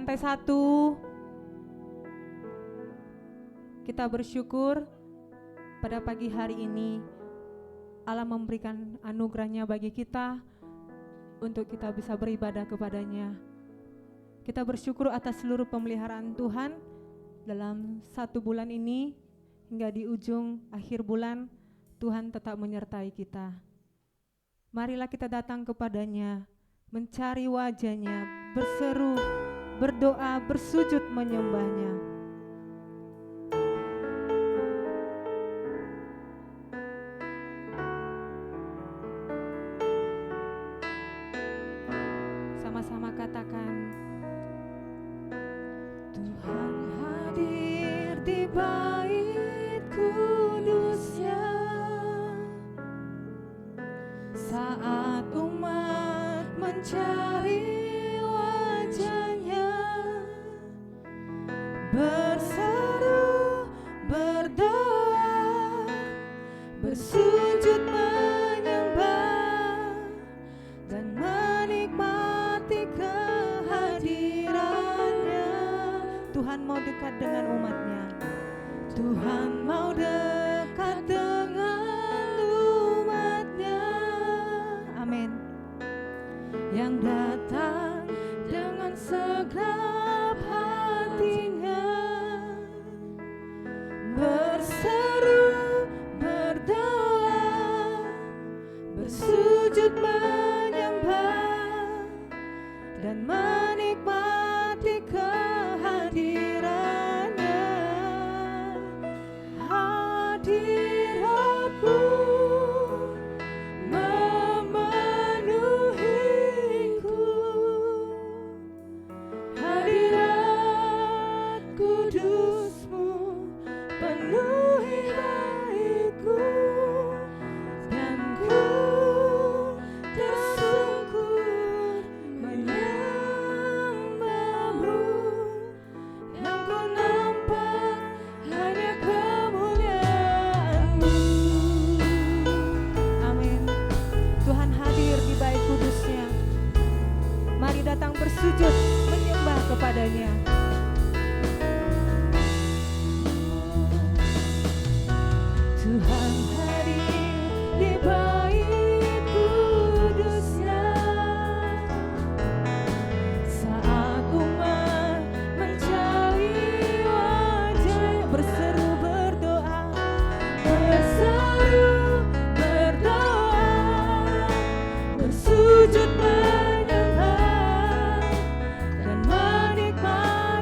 lantai 1. Kita bersyukur pada pagi hari ini Allah memberikan anugerahnya bagi kita untuk kita bisa beribadah kepadanya. Kita bersyukur atas seluruh pemeliharaan Tuhan dalam 1 bulan ini hingga di ujung akhir bulan. Tuhan tetap menyertai kita. Marilah kita datang kepadanya, mencari wajahnya, berseru, berdoa, bersujud menyembahnya. Sama-sama katakan, Tuhan hadir di bait kudusnya saat umat mencari wajahnya, berseru, berdoa, bersujud menyembah dan menikmati kehadirannya. Tuhan mau dekat dengan umatnya. Tuhan mau dekat dengan umatnya. Amin. Yang datang dengan segenap hatinya, berseru, berdoa, bersujud menyembah dan menikmati kehadirannya. Hadiratmu memenuhiku, hadirat kudusmu penuhi baitku, dan ku tersungkur menyembahmu, yang ku nampak hanya kemuliaan-Mu. Amin. Tuhan hadir di bait kudusnya. Mari datang bersujud menyembah kepadanya. Tuhan hadir di bait kudusnya saat umat mencari wajah, berseru, berdoa, berseru, berdoa, bersujud menyembah dan menikmati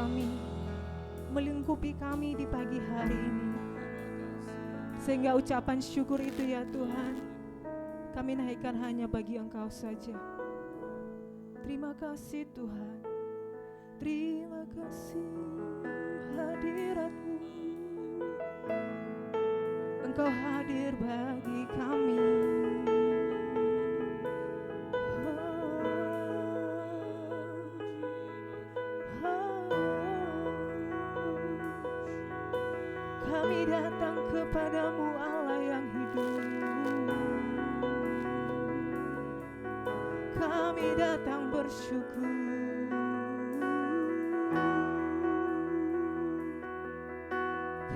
kami, melingkupi kami di pagi hari ini. Sehingga ucapan syukur itu ya Tuhan, kami naikkan hanya bagi Engkau saja. Terima kasih Tuhan, terima kasih hadirat-Mu. Engkau hadir bagi kami. Kami datang kepadamu Allah yang hidup. Kami datang bersyukur.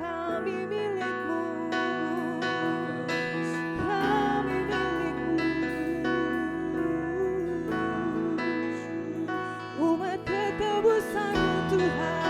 Kami milik-Mu. Kami milik-Mu. Umat ketebusan-Mu Tuhan.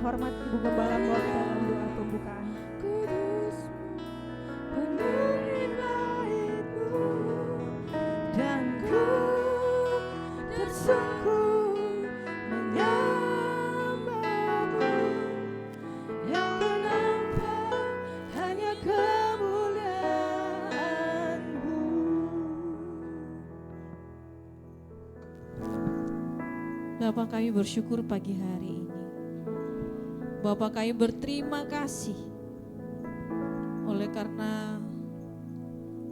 Hormat Ibu Gembala mewakili dalam doa pembukaan. Penuhi bait-Mu dan ku tersungkur menyembah-Mu, yang ku nampak hanya kemuliaan-Mu. Bapa, kami bersyukur pagi hari ini. Bapa, kami berterima kasih oleh karena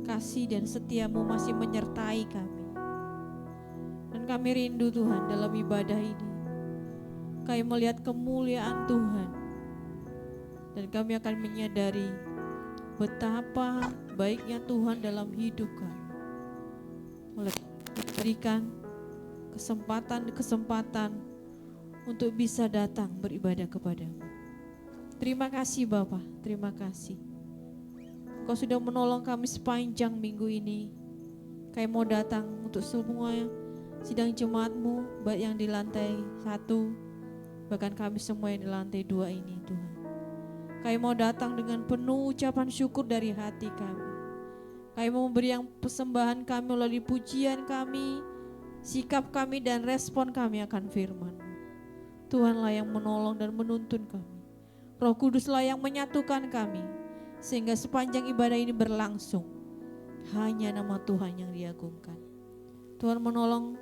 kasih dan setia-Mu masih menyertai kami. Dan kami rindu Tuhan dalam ibadah ini. Kami melihat kemuliaan Tuhan. Dan kami akan menyadari betapa baiknya Tuhan dalam hidup kami. Oleh memberikan kesempatan untuk bisa datang beribadah kepadamu. Terima kasih Bapa, terima kasih. Kau sudah menolong kami sepanjang minggu ini. Kami mau datang untuk semua sidang jemaat-Mu, baik yang di lantai 1, bahkan kami semua yang di lantai 2 ini Tuhan. Kami mau datang dengan penuh ucapan syukur dari hati kami. Kami mau memberi yang persembahan kami melalui pujian kami, sikap kami dan respon kami akan firman-Mu. Tuhanlah yang menolong dan menuntun kami. Roh Kuduslah yang menyatukan kami, sehingga sepanjang ibadah ini berlangsung, hanya nama Tuhan yang diagungkan. Tuhan menolong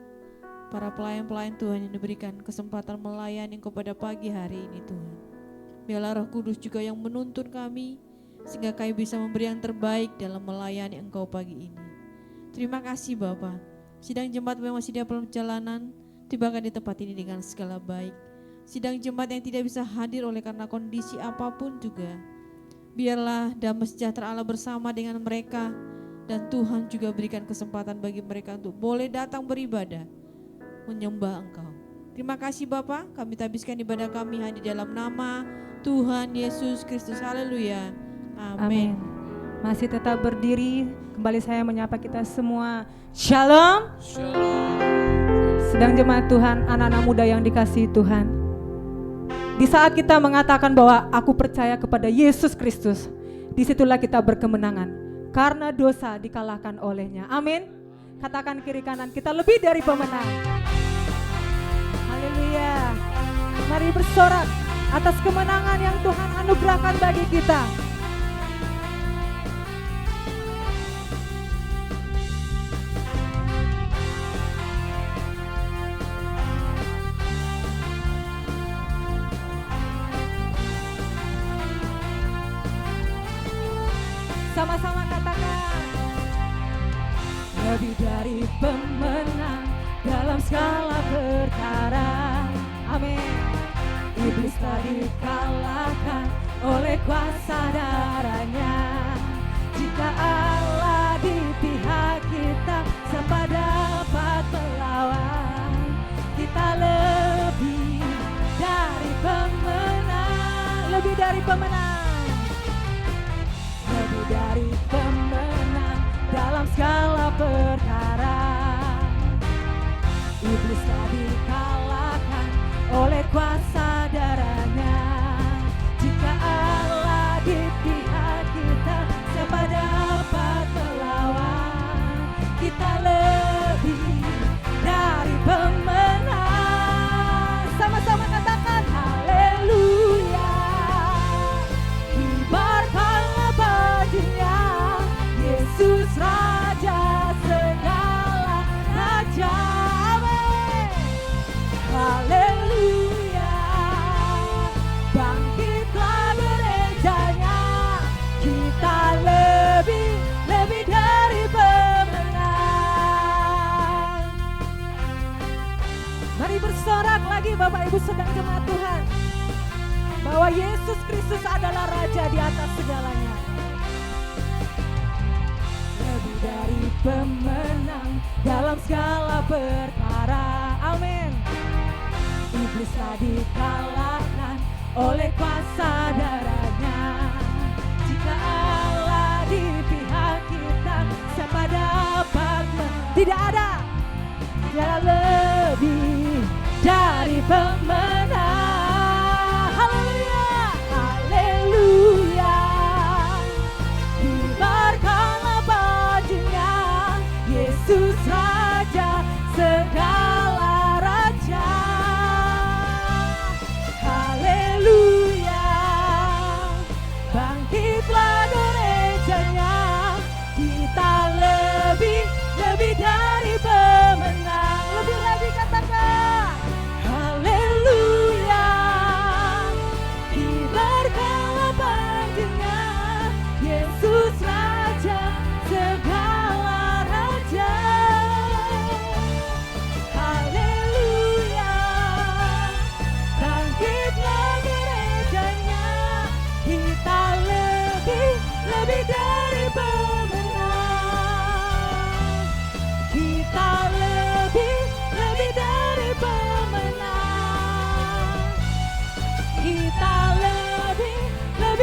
para pelayan-pelayan Tuhan yang diberikan kesempatan melayani Engkau pada pagi hari ini Tuhan. Biarlah Roh Kudus juga yang menuntun kami, sehingga kami bisa memberi yang terbaik dalam melayani Engkau pagi ini. Terima kasih Bapa. Sidang jemaat yang masih dalam perjalanan, tibakan di tempat ini dengan segala baik. Sidang jemaat yang tidak bisa hadir oleh karena kondisi apapun juga, biarlah damai sejahtera Allah bersama dengan mereka, dan Tuhan juga berikan kesempatan bagi mereka untuk boleh datang beribadah, menyembah Engkau. Terima kasih Bapa, kami tabiskan ibadah kami hanya di dalam nama Tuhan Yesus Kristus. Haleluya. Amin. Masih tetap berdiri, kembali saya menyapa kita semua. Shalom. Shalom. Sedang jemaat Tuhan, anak-anak muda yang dikasihi Tuhan. Di saat kita mengatakan bahwa aku percaya kepada Yesus Kristus, disitulah kita berkemenangan. Karena dosa dikalahkan olehnya. Amin. Katakan kiri kanan, kita lebih dari pemenang. Haleluya. Mari bersorak atas kemenangan yang Tuhan anugerahkan bagi kita. Sama-sama katakan, lebih dari pemenang, dalam segala perkara. Amin. Iblis telah dikalahkan oleh kuasa darahnya. Jika Allah di pihak kita, siapa dapat melawan? Kita lebih dari pemenang, lebih dari pemenang, lebih dari pemenang dalam segala perkara. Iblis telah dikalahkan oleh kuasa darahnya. Jika Allah di pihak kita, siapa dapat melawan? Kita lebih dari pemenang. Sama-sama katakan haleluya. Kibarkanlah bajunya, Yesus Raja segala raja. Haleluya, bangkitlah gerejanya, kita lebih dari pemenang. Mari bersorak lagi Bapak Ibu sedang jemaat Tuhan, bahwa Yesus Kristus adalah Raja di atas segalanya. Lebih dari pemenang dalam segala perkara. Amin. Iblis telah dikalahkan oleh kuasa darahnya. Jika Allah di pihak kita, siapa dapat tidak ada. Dia lebih dari pemenang. Haleluya, haleluya. Kibarkanlah bajunya, Yesus Raja segala raja. Haleluya, bangkitlah gerejanya, kita lebih dari pemenang. Lebih lagi katakan haleluya. Kibarkanlah bajunya, Yesus Raja segala raja. Haleluya, bangkitlah gerejanya, kita lebih dari pemenang. Kita lebih dari pemenang. Kita lebih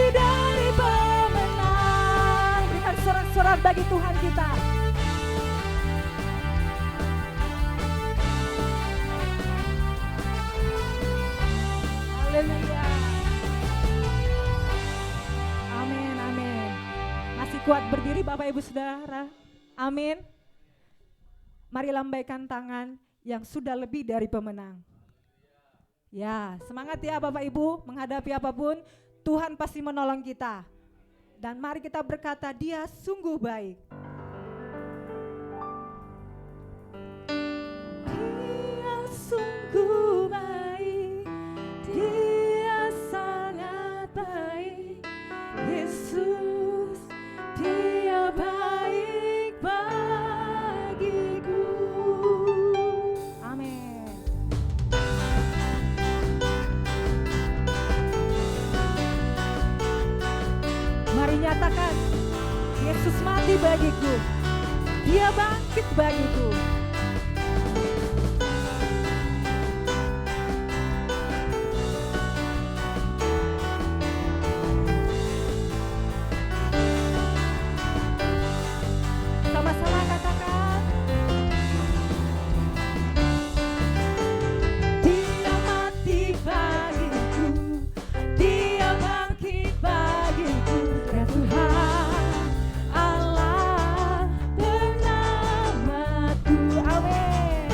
dari pemenang. Berikan sorak-sorak bagi Tuhan kita. Haleluya. Amin, amin. Masih kuat berdiri Bapak Ibu Saudara. Amin. Mari lambaikan tangan yang sudah lebih dari pemenang. Ya, semangat ya Bapak Ibu, menghadapi apapun, Tuhan pasti menolong kita. Dan mari kita berkata, Dia sungguh baik. Dia sungguh baik, Dia sangat baik. Yesus, Dia baik bagiku. Amin. Mari nyatakan, Yesus mati bagiku, Dia bangkit bagiku. Sama-sama katakan, Dia mati bagiku, Dia bangkit bagiku. Ya Tuhan Allah penyelamatku. Amin.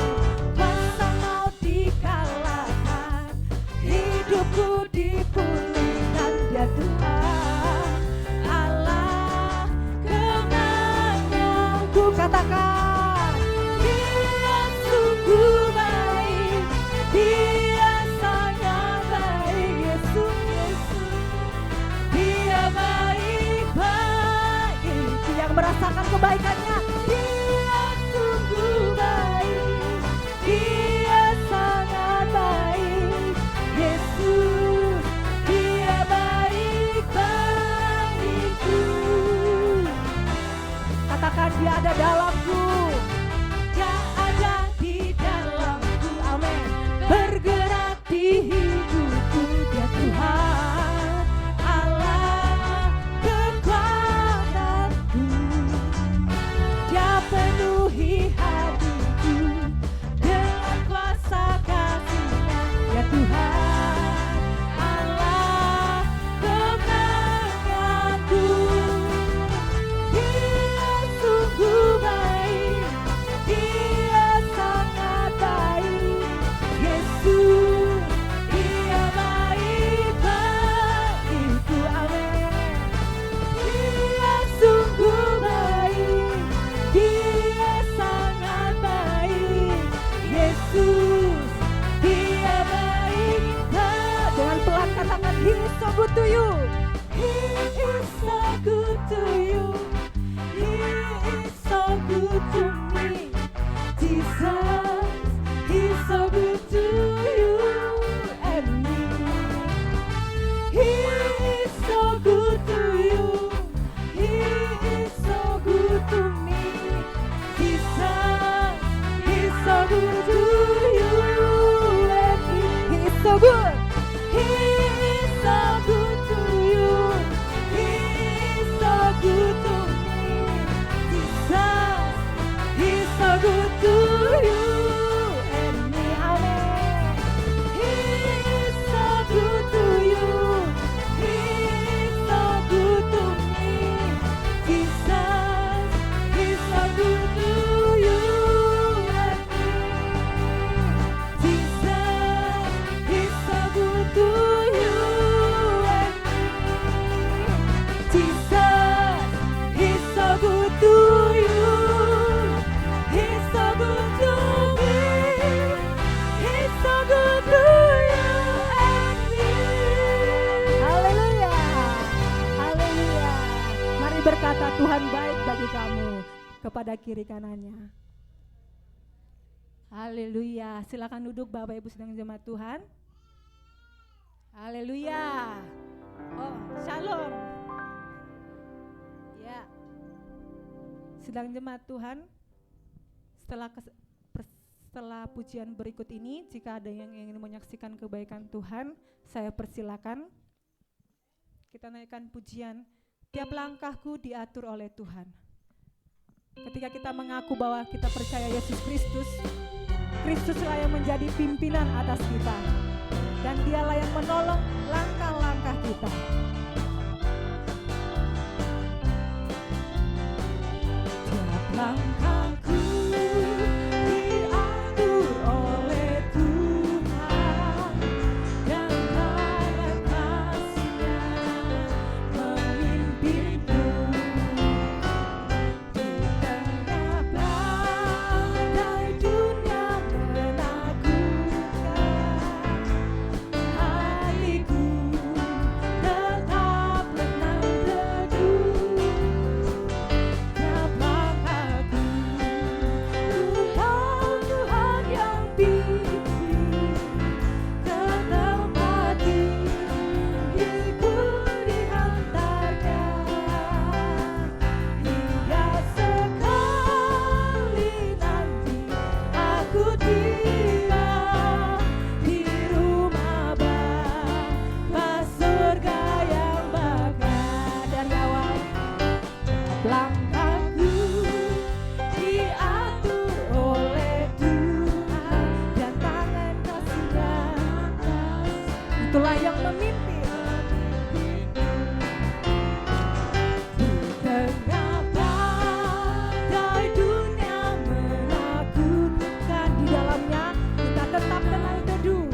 Kuasa maut dikalahkan, hidupku dipulihkan. Ya Tuhan Allah kemenanganku. Katakan, Dia sungguh baik, Dia sangat baik. Yesus, Yesus, Dia baik bagiku. Yang merasakan kebaikannya, Dia sungguh baik, kepada kiri kanannya. Haleluya. Silakan duduk Bapak Ibu sedang jemaat Tuhan. Haleluya. Oh, shalom. Ya. Sedang jemaat Tuhan, setelah pujian berikut ini, jika ada yang ingin menyaksikan kebaikan Tuhan, saya persilakan. Kita naikkan pujian, tiap langkahku diatur oleh Tuhan. Ketika kita mengaku bahwa kita percaya Yesus Kristus, Kristuslah yang menjadi pimpinan atas kita, dan Dialah yang menolong langkah-langkah kita. Tiap langkahku diatur oleh Tuhan, dan tangan kasih-Nya memimpinku. Di tengah badai dunia menakutkan, hatiku tetap tenang teduh. Tiap langkahku, ku tahu Tuhan yang pimpin ke tempat diriku dihantarkan. Hingga sekali nanti aku tiba di rumah Bapa surga yang bakal. Dari awal, tiap langkahku diatur oleh Tuhan, dan tangan kasih-Nya itulah yang memimpin. Di tengah badai dunia menakutkan, di dalamnya kita tetap tenang teduh.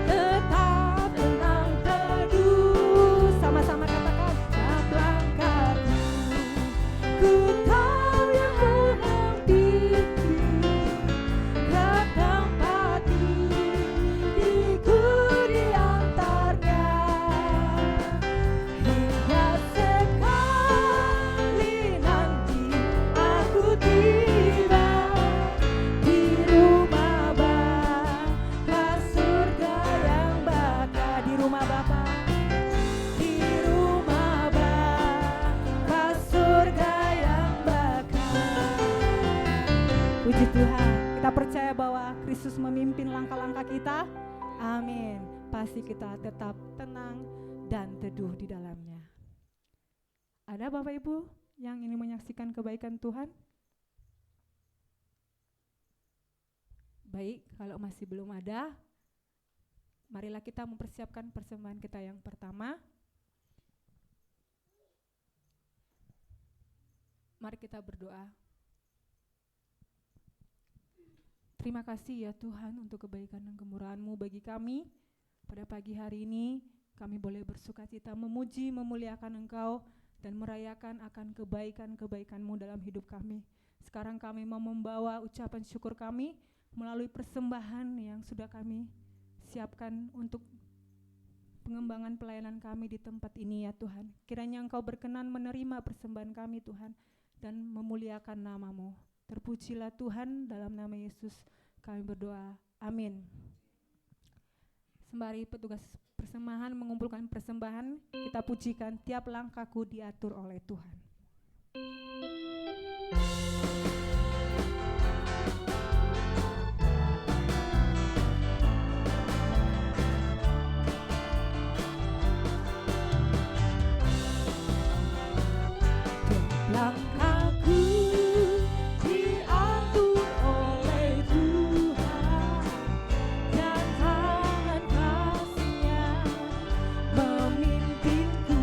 Tetap tenang teduh. Sama-sama katakan, tiap langkahku, ku tahu yang memimpin ke tempat diriku diantarkan. Hingga sekali nanti aku tiba di rumah Bapa surga yang bakal. Di rumah Bapa, di rumah Bapa surga yang bakal. Puji Tuhan, kita percaya bahwa Kristus memimpin langkah-langkah kita. Amin. Pasti kita tetap tenang dan teduh di dalamnya. Ada Bapak Ibu yang ingin menyaksikan kebaikan Tuhan? Baik, kalau masih belum ada, marilah kita mempersiapkan persembahan kita yang pertama. Mari kita berdoa. Terima kasih ya Tuhan untuk kebaikan dan kemurahan-Mu bagi kami. Pada pagi hari ini kami boleh bersukacita memuji, memuliakan Engkau, dan merayakan akan kebaikan-kebaikan-Mu dalam hidup kami. Sekarang kami mau membawa ucapan syukur kami melalui persembahan yang sudah kami siapkan untuk pengembangan pelayanan kami di tempat ini ya Tuhan. Kiranya Engkau berkenan menerima persembahan kami Tuhan, dan memuliakan nama-Mu. Terpujilah Tuhan, dalam nama Yesus kami berdoa. Amin. Sembari petugas persembahan mengumpulkan persembahan, kita pujikan tiap langkahku diatur oleh Tuhan. Langkahku diatur oleh Tuhan, dan tangan kasih-Nya memimpinku.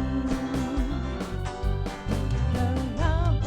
Tengah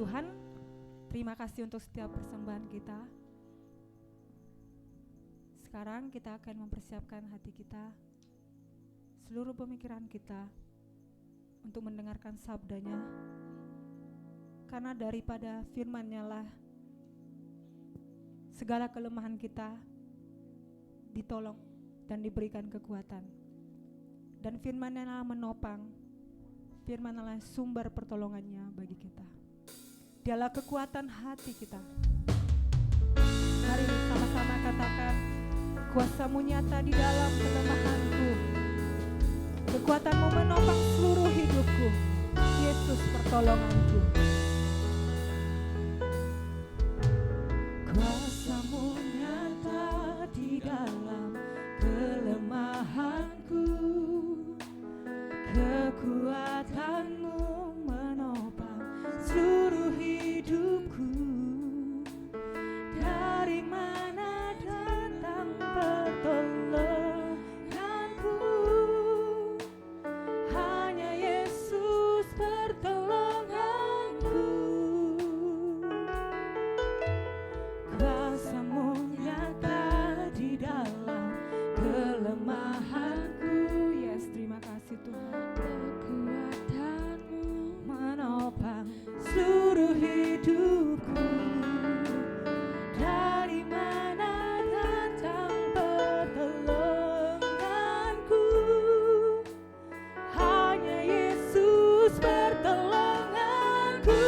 Tuhan, terima kasih untuk setiap persembahan kita. Sekarang kita akan mempersiapkan hati kita, seluruh pemikiran kita untuk mendengarkan sabdanya. Karena daripada firman-Nya lah segala kelemahan kita ditolong dan diberikan kekuatan. Dan firman-Nya lah menopang, firman-Nya lah sumber pertolongannya bagi kita. Dialah kekuatan hati kita. Mari sama-sama katakan, kuasa-Mu nyata di dalam kelemahanku, kekuatan-Mu menopang seluruh hidupku, Yesus pertolonganku. Kuasa-Mu nyata di dalam kelemahanku, kekuatan-Mu menopang seluruh hidupku. Dari mana datang pertolonganku? Hanya Yesus pertolonganku. Kuasa-Mu nyata di dalam kelemahanku. Yes, terima kasih Tuhan. Kekuatan-Mu menopang seluruh hidupku. Dari mana datang pertolonganku? Hanya Yesus pertolonganku.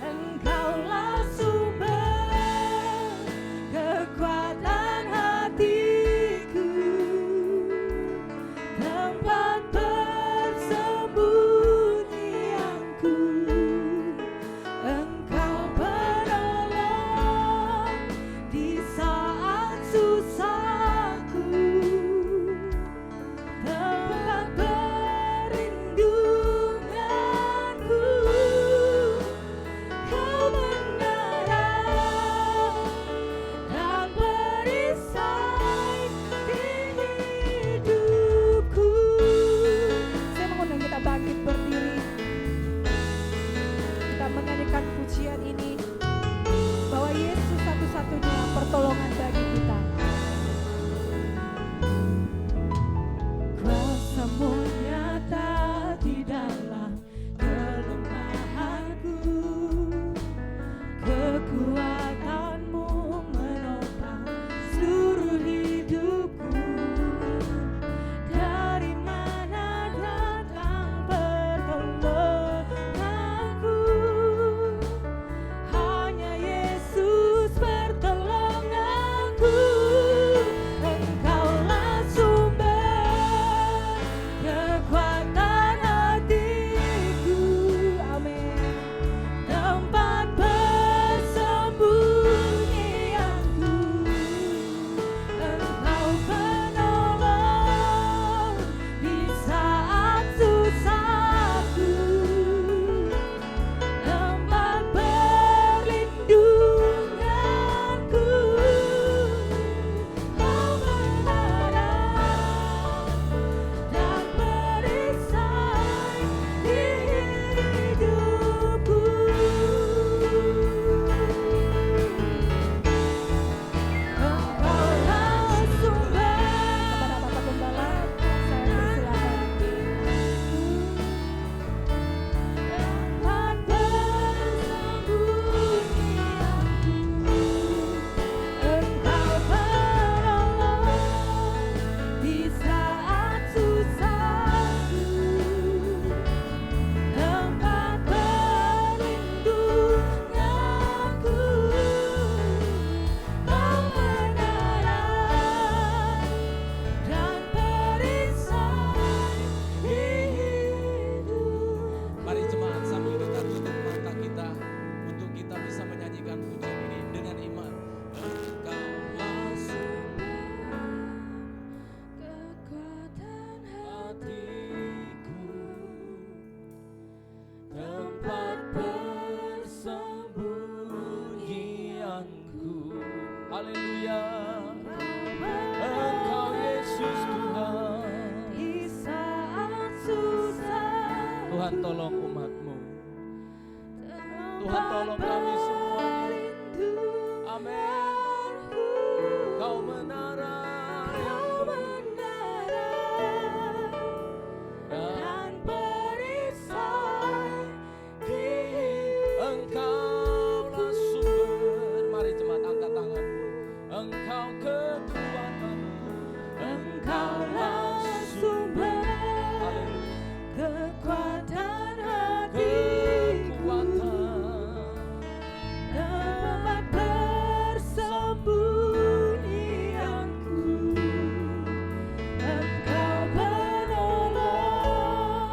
Engkaulah sumber kekuatan hatiku, tempat persembunyianku. Engkau penolong di saat susahku, tempat perlindunganku. Kebenaran dan perisai di hidupku. Saya mengundang kita bangkit berdiri. Kita menyanyikan pujian ini, bahwa Yesus satu-satunya pertolongan bagi kita. Kuasa-Mu nyata di dalam kelemahanku, kekuatan-Mu menopang seluruh hidupku. Dari mana datang pertolonganku? Hanya Yesus pertolonganku. Engkaulah sumber kekuatan hatiku. Amin. Tempat persembunyianku. Engkau penolong di saat susahku, tempat perlindunganku. Kebenaran dan perisai di hidupku. Engkaulah sumber. Kepada Bapak Gembala, saya persilakan. Tempat persembunyianku. Engkau penolong di saat susahku, tempat perlindunganku. Kebenaran dan perisai hidup. Mari jemaat sambil kita tutup mata kita untuk kita bisa menyanyikan pujian ini dengan iman. Engkaulah sumber Kekuatan hatiku, tempat persembunyianku. Haleluya. Engkau Yesus Tuhan. di saat susah. Tuhan tolong umat-Mu. Tempat Tuhan tolong kami semuanya. Amin. Kau menara yang dan perisai di Engkaulah sumber. Mari jemaat angkat tanganmu. Engkau kekuatanku, Engkaulah sumber. Haleluya. Kekuatan hatiku, Kekuatan tempat persembunyianku. Engkau penolong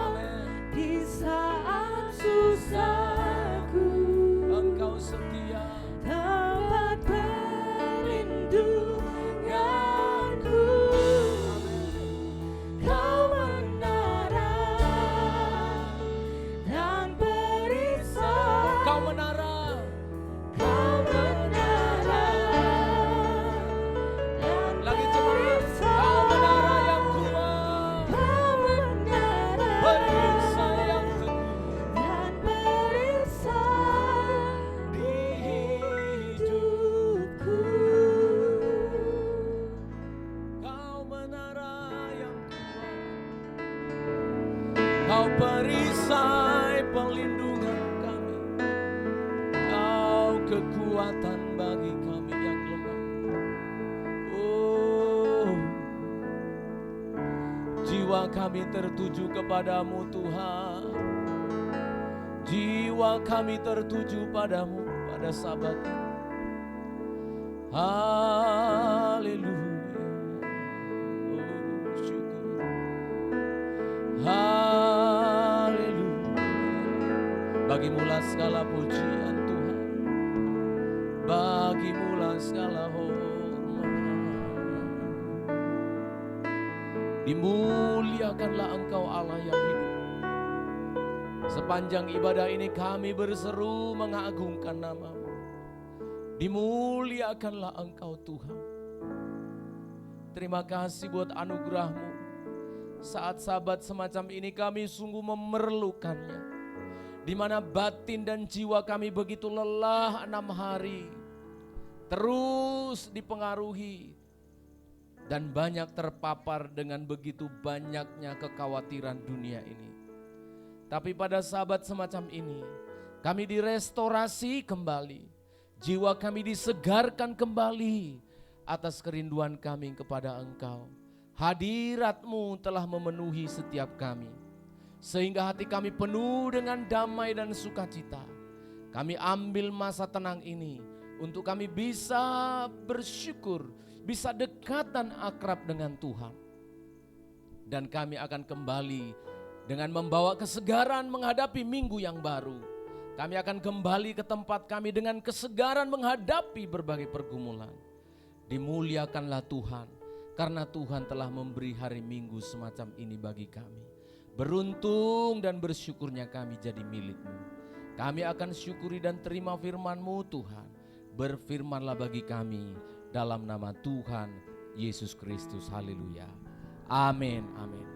Amin. di saat susahku, Engkau setia. tempat perlindunganku. Kau menara dan perisai. Kau menara. Kau menara dan Lagi jemaat. Kau menara yang kuat. Kau menara Perisai yang teguh dan perisai di hidupku. Kau menara yang kuat. Kau perisai perlindungan kami. Kau kekuatan bagi kami yang lemah. Oh, jiwa kami tertuju kepadamu Tuhan. Jiwa kami tertuju padamu pada sabat ini. Haleluya. Oh, syukur. Haleluya. Bagimulah segala pujian Tuhan. Bagimulah segala hormat. Dimuliakanlah Engkau Allah yang hidup. Sepanjang ibadah ini kami berseru mengagungkan nama-Mu. Dimuliakanlah Engkau Tuhan. Terima kasih buat anugerah-Mu. Saat sabat semacam ini kami sungguh memerlukannya. Di mana batin dan jiwa kami begitu lelah 6 hari. Terus dipengaruhi. Dan banyak terpapar dengan begitu banyaknya kekhawatiran dunia ini. Tapi pada sabat semacam ini, kami direstorasi kembali. Jiwa kami disegarkan kembali atas kerinduan kami kepada Engkau. Hadirat-Mu telah memenuhi setiap kami. Sehingga hati kami penuh dengan damai dan sukacita. Kami ambil masa tenang ini untuk kami bisa bersyukur, bisa dekat dan akrab dengan Tuhan. Dan kami akan kembali dengan membawa kesegaran menghadapi minggu yang baru. Kami akan kembali ke tempat kami dengan kesegaran menghadapi berbagai pergumulan. Dimuliakanlah Tuhan, karena Tuhan telah memberi hari Minggu semacam ini bagi kami. Beruntung dan bersyukurnya kami jadi milik-Mu. Kami akan syukuri dan terima firman-Mu Tuhan. Berfirmanlah bagi kami dalam nama Tuhan Yesus Kristus. Haleluya. Amin, amin.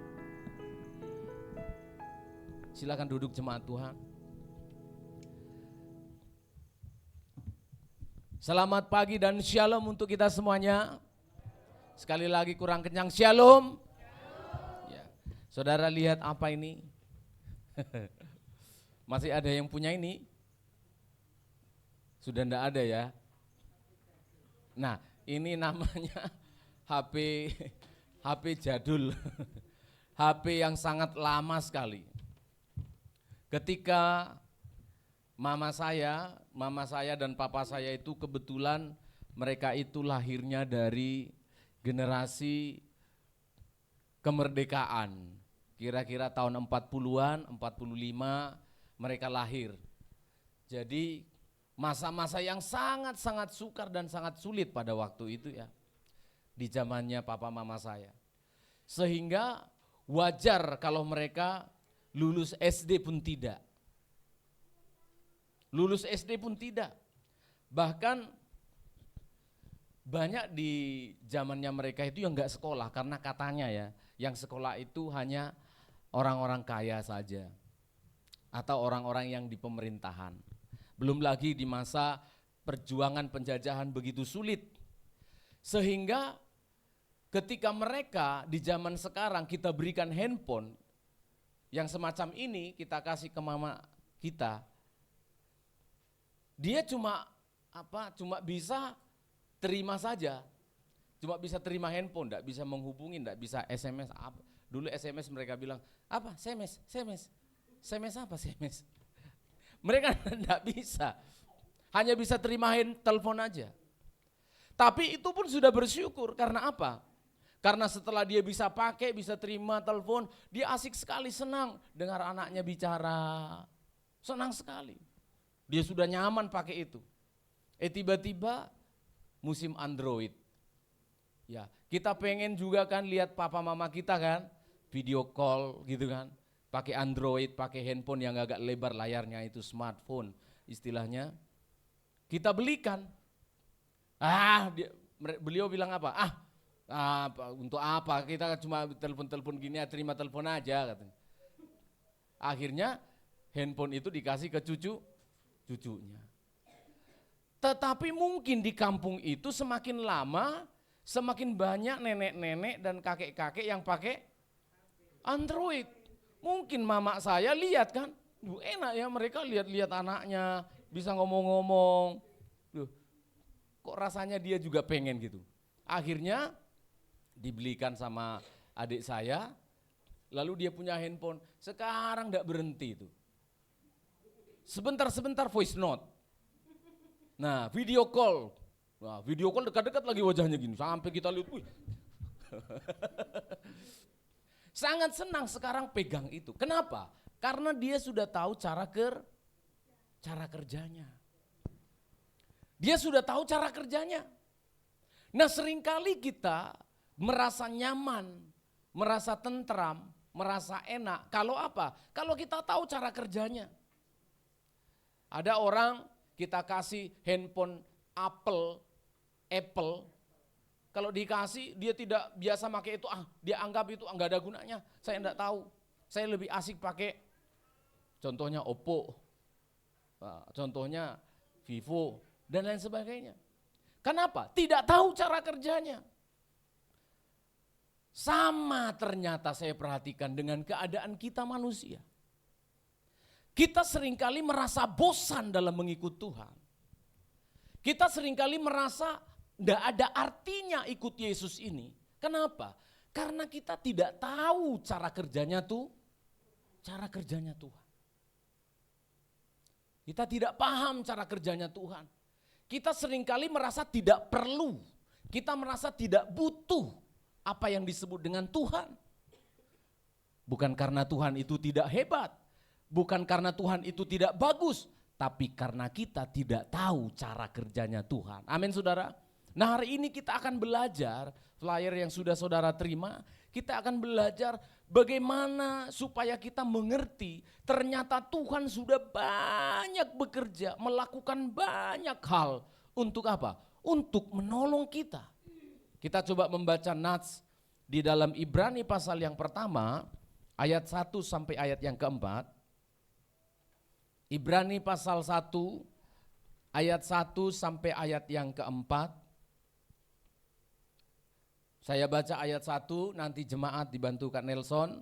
Silakan duduk jemaat Tuhan. Selamat pagi dan shalom untuk kita semuanya. Sekali lagi kurang kenyang, shalom. Ya. Saudara lihat apa ini? Masih ada yang punya ini? Sudah enggak ada ya? Nah, ini namanya HP jadul. HP yang sangat lama sekali. Ketika mama saya dan papa saya itu kebetulan mereka itu lahirnya dari generasi kemerdekaan. Kira-kira tahun 40-an, 45 mereka lahir. Jadi masa-masa yang sangat-sangat sukar dan sangat sulit pada waktu itu ya. Di zamannya papa mama saya. Sehingga wajar kalau mereka lulus SD pun tidak. Lulus SD pun tidak. Bahkan banyak di zamannya mereka itu yang enggak sekolah karena katanya ya, yang sekolah itu hanya orang-orang kaya saja atau orang-orang yang di pemerintahan. Belum lagi di masa perjuangan penjajahan begitu sulit. Sehingga ketika mereka di zaman sekarang kita berikan handphone yang semacam ini, kita kasih ke mama kita, dia cuma bisa terima saja, cuma bisa terima handphone, enggak bisa menghubungi, enggak bisa SMS. Dulu SMS mereka bilang, apa? SMS apa SMS? Mereka enggak bisa, hanya bisa terima telepon aja. Tapi itu pun sudah bersyukur, karena apa? Karena setelah dia bisa pakai, bisa terima telepon, dia asik sekali, senang dengar anaknya bicara, senang sekali. Dia sudah nyaman pakai itu. Tiba-tiba musim Android. Ya, kita pengen juga kan lihat papa mama kita kan, video call gitu kan, pakai Android, pakai handphone yang agak lebar layarnya, itu smartphone istilahnya. Kita belikan. Beliau bilang apa? Untuk apa? Kita cuma telepon-telepon gini, terima telepon aja katanya. Akhirnya handphone itu dikasih ke cucunya. Tetapi mungkin di kampung itu semakin lama, semakin banyak nenek-nenek dan kakek-kakek yang pakai Android. Mungkin mama saya lihat kan, enak ya mereka lihat-lihat anaknya, bisa ngomong-ngomong. Kok rasanya dia juga pengen gitu. Akhirnya dibelikan sama adik saya, lalu dia punya handphone. Sekarang enggak berhenti itu. Sebentar-sebentar voice note. Nah, video call. Nah, video call dekat-dekat lagi wajahnya gini, sampai kita lihat, wih. Sangat senang sekarang pegang itu. Kenapa? Karena dia sudah tahu cara kerjanya. Dia sudah tahu cara kerjanya. Nah, seringkali kita merasa nyaman, merasa tentram, merasa enak. Kalau apa? Kalau kita tahu cara kerjanya. Ada orang kita kasih handphone Apple, kalau dikasih dia tidak biasa pakai itu, dia anggap itu enggak ada gunanya. Saya enggak tahu, saya lebih asik pakai contohnya Oppo, contohnya Vivo, dan lain sebagainya. Kenapa? Tidak tahu cara kerjanya. Sama ternyata saya perhatikan dengan keadaan kita manusia. Kita seringkali merasa bosan dalam mengikut Tuhan. Kita seringkali merasa tidak ada artinya ikut Yesus ini. Kenapa? Karena kita tidak tahu cara kerjanya Tuhan. Kita tidak paham cara kerjanya Tuhan. Kita seringkali merasa tidak perlu. Kita merasa tidak butuh apa yang disebut dengan Tuhan. Bukan karena Tuhan itu tidak hebat. Bukan karena Tuhan itu tidak bagus, tapi karena kita tidak tahu cara kerjanya Tuhan. Amin saudara. Nah hari ini kita akan belajar, flyer yang sudah saudara terima, kita akan belajar bagaimana supaya kita mengerti ternyata Tuhan sudah banyak bekerja, melakukan banyak hal. Untuk apa? Untuk menolong kita. Kita coba membaca nats di dalam Ibrani pasal yang pertama, ayat 1 sampai ayat yang keempat. Ibrani pasal 1 ayat 1 sampai ayat yang keempat. Saya baca ayat 1, nanti jemaat dibantu Kak Nelson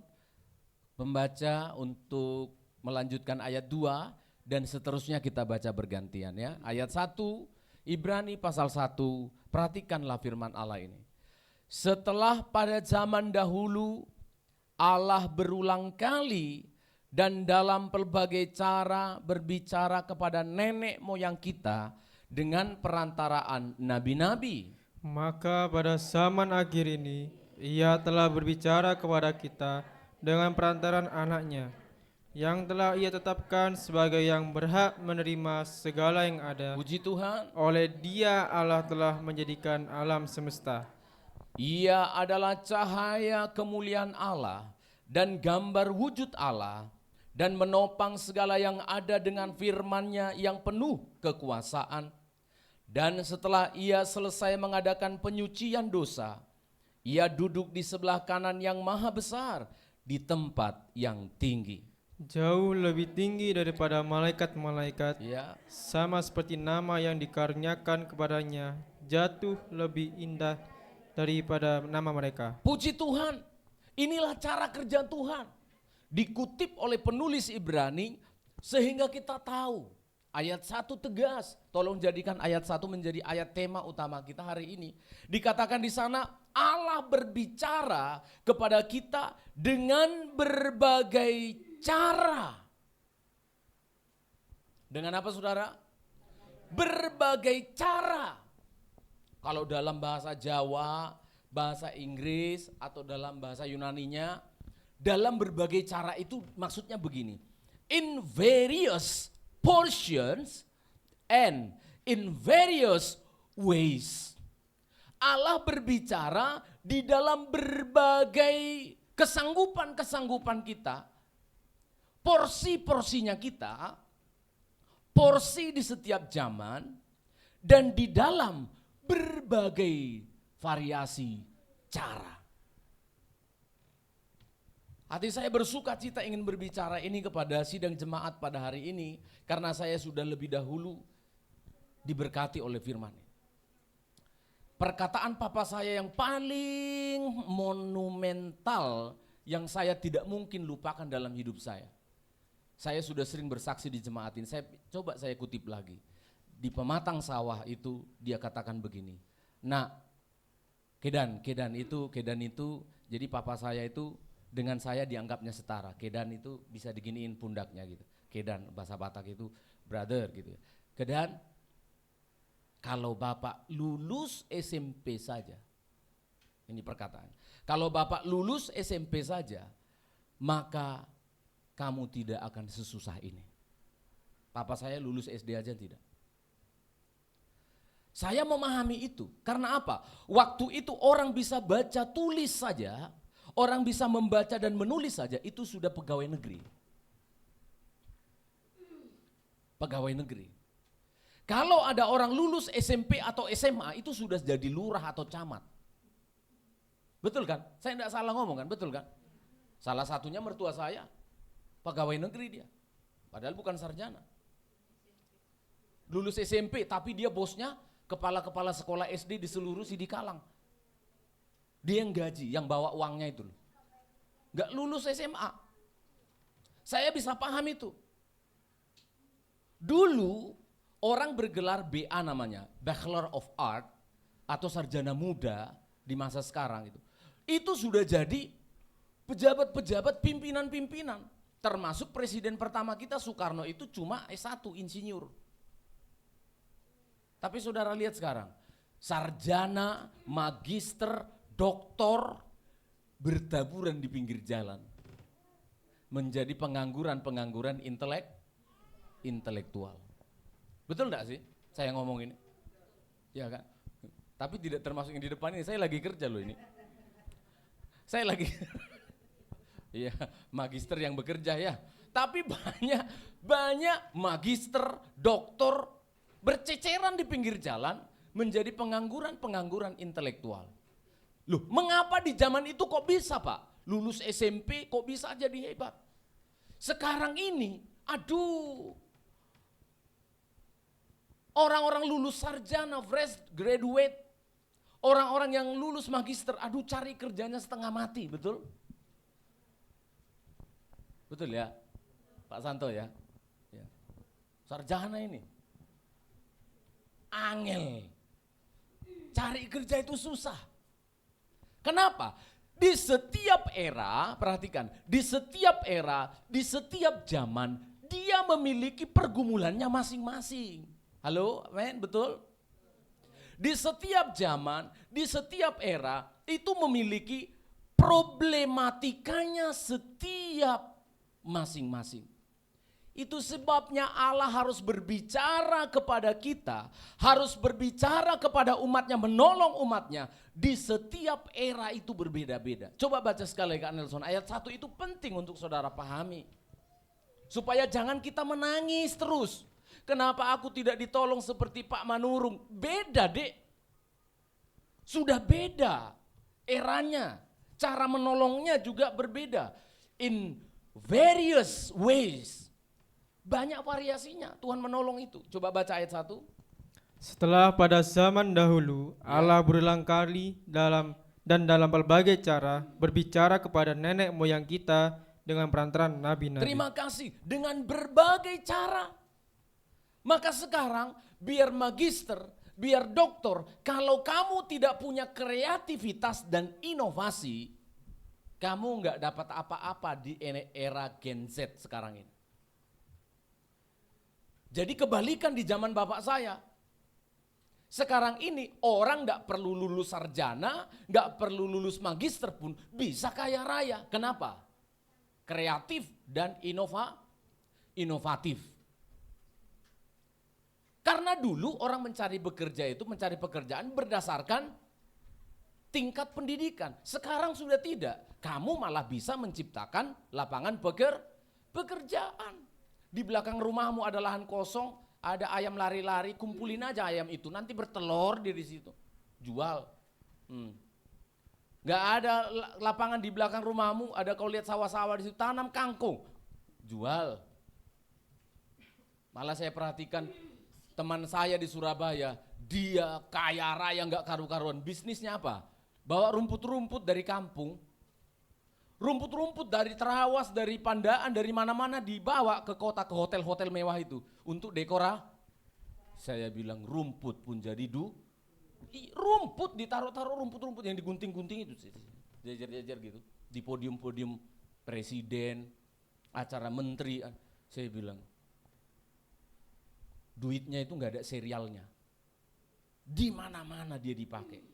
membaca untuk melanjutkan ayat 2 dan seterusnya kita baca bergantian ya. Ayat 1 Ibrani pasal 1, perhatikanlah firman Allah ini. Setelah pada zaman dahulu Allah berulang kali dan dalam pelbagai cara berbicara kepada nenek moyang kita dengan perantaraan nabi-nabi. Maka pada zaman akhir ini ia telah berbicara kepada kita dengan perantaran anaknya, yang telah ia tetapkan sebagai yang berhak menerima segala yang ada. Puji Tuhan. Oleh Dia Allah telah menjadikan alam semesta. Ia adalah cahaya kemuliaan Allah dan gambar wujud Allah, dan menopang segala yang ada dengan firman-Nya yang penuh kekuasaan. Dan setelah ia selesai mengadakan penyucian dosa, ia duduk di sebelah kanan yang maha besar di tempat yang tinggi. jauh lebih tinggi daripada malaikat-malaikat, Ya, sama seperti nama yang dikaruniakan kepadanya jatuh lebih indah daripada nama mereka. puji Tuhan. Inilah cara kerja Tuhan. Dikutip oleh penulis Ibrani sehingga kita tahu. Ayat 1 tegas, tolong jadikan ayat 1 menjadi ayat tema utama kita hari ini. Dikatakan di sana Allah berbicara kepada kita dengan berbagai cara. Dengan apa saudara? Berbagai cara. Kalau dalam bahasa Jawa, bahasa Inggris atau dalam bahasa Yunaninya, dalam berbagai cara itu maksudnya begini. In various portions and in various ways. Allah berbicara di dalam berbagai kesanggupan-kesanggupan kita, porsi-porsinya kita, porsi di setiap zaman, dan di dalam berbagai variasi cara. Hati saya bersuka cita ingin berbicara ini kepada sidang jemaat pada hari ini, karena saya sudah lebih dahulu diberkati oleh firman. Perkataan papa saya yang paling monumental yang saya tidak mungkin lupakan dalam hidup saya. Saya sudah sering bersaksi di jemaat ini, saya kutip lagi. Di pematang sawah itu dia katakan begini, nah kedan itu, jadi papa saya itu dengan saya dianggapnya setara. Kedan itu bisa diginiin pundaknya gitu. Kedan bahasa Batak itu brother gitu. Kedan, kalau Bapak lulus SMP saja, ini perkataan. Kalau Bapak lulus SMP saja, maka kamu tidak akan sesusah ini. Papa saya lulus SD aja tidak. Saya memahami itu. Karena apa? Waktu itu orang bisa baca tulis saja, orang bisa membaca dan menulis saja, itu sudah pegawai negeri. Pegawai negeri. Kalau ada orang lulus SMP atau SMA, itu sudah jadi lurah atau camat. Betul kan? Saya tidak salah ngomong kan? Betul kan? Salah satunya mertua saya, pegawai negeri dia. Padahal bukan sarjana. Lulus SMP, tapi dia bosnya kepala-kepala sekolah SD di seluruh Sidikalang. Dia yang gaji, yang bawa uangnya itu. Gak lulus SMA. Saya bisa paham itu. Dulu orang bergelar BA namanya, Bachelor of Art atau sarjana muda di masa sekarang itu. Itu sudah jadi pejabat-pejabat pimpinan-pimpinan. Termasuk presiden pertama kita Soekarno itu cuma S1 insinyur. Tapi saudara lihat sekarang, sarjana, magister, doktor bertaburan di pinggir jalan. Menjadi pengangguran intelektual. Betul enggak sih saya ngomong ini? Ya kan? Tapi tidak termasuk yang di depan ini, saya lagi kerja loh ini. Saya lagi, iya magister yang bekerja ya. Tapi banyak magister, doktor berceceran di pinggir jalan menjadi pengangguran intelektual. Loh, mengapa di zaman itu kok bisa Pak? Lulus SMP kok bisa jadi hebat? Sekarang ini, aduh, orang-orang lulus sarjana, fresh graduate, orang-orang yang lulus magister, aduh cari kerjanya setengah mati, betul? Betul ya, Pak Santo ya? Ya. Sarjana ini, angel, cari kerja itu susah. Kenapa? Di setiap era, perhatikan, di setiap era, di setiap zaman, dia memiliki pergumulannya masing-masing. Halo, men, betul? Di setiap zaman, di setiap era, itu memiliki problematikanya setiap masing-masing. Itu sebabnya Allah harus berbicara kepada kita, harus berbicara kepada umatnya, menolong umatnya. Di setiap era itu berbeda-beda. Coba baca sekali Kak Nelson, ayat 1 itu penting untuk saudara pahami. Supaya jangan kita menangis terus. Kenapa aku tidak ditolong seperti Pak Manurung? Beda dek. Sudah beda eranya. Cara menolongnya juga berbeda. In various ways. Banyak variasinya Tuhan menolong itu. Coba baca ayat 1. Setelah pada zaman dahulu Allah berulang kali dalam berbagai cara berbicara kepada nenek moyang kita dengan perantaran nabi-nabi. Terima kasih, dengan berbagai cara. Maka sekarang biar magister, biar doktor, kalau kamu tidak punya kreativitas dan inovasi, kamu nggak dapat apa-apa di era Gen Z sekarang ini. Jadi kebalikan di zaman bapak saya. Sekarang ini orang nggak perlu lulus sarjana, nggak perlu lulus magister pun bisa kaya raya. Kenapa? Kreatif dan inovatif. Karena dulu orang mencari pekerjaan berdasarkan tingkat pendidikan. Sekarang sudah tidak. Kamu malah bisa menciptakan lapangan pekerjaan. Di belakang rumahmu ada lahan kosong, ada ayam lari-lari, kumpulin aja ayam itu, nanti bertelur di situ. Jual. Gak ada lapangan di belakang rumahmu, ada kau lihat sawah-sawah di situ, tanam kangkung. Jual. Malah saya perhatikan teman saya di Surabaya, dia kaya raya gak karu-karuan. Bisnisnya apa? Bawa rumput-rumput dari kampung, rumput-rumput dari Terawas, dari Pandaan, dari mana-mana dibawa ke kota, ke hotel-hotel mewah itu untuk dekorasi. Saya bilang rumput pun jadi rumput ditaruh-taruh, rumput-rumput yang digunting-gunting itu, jajar-jajar gitu di podium-podium presiden, acara menteri. Saya bilang duitnya itu nggak ada serialnya, di mana-mana dia dipakai,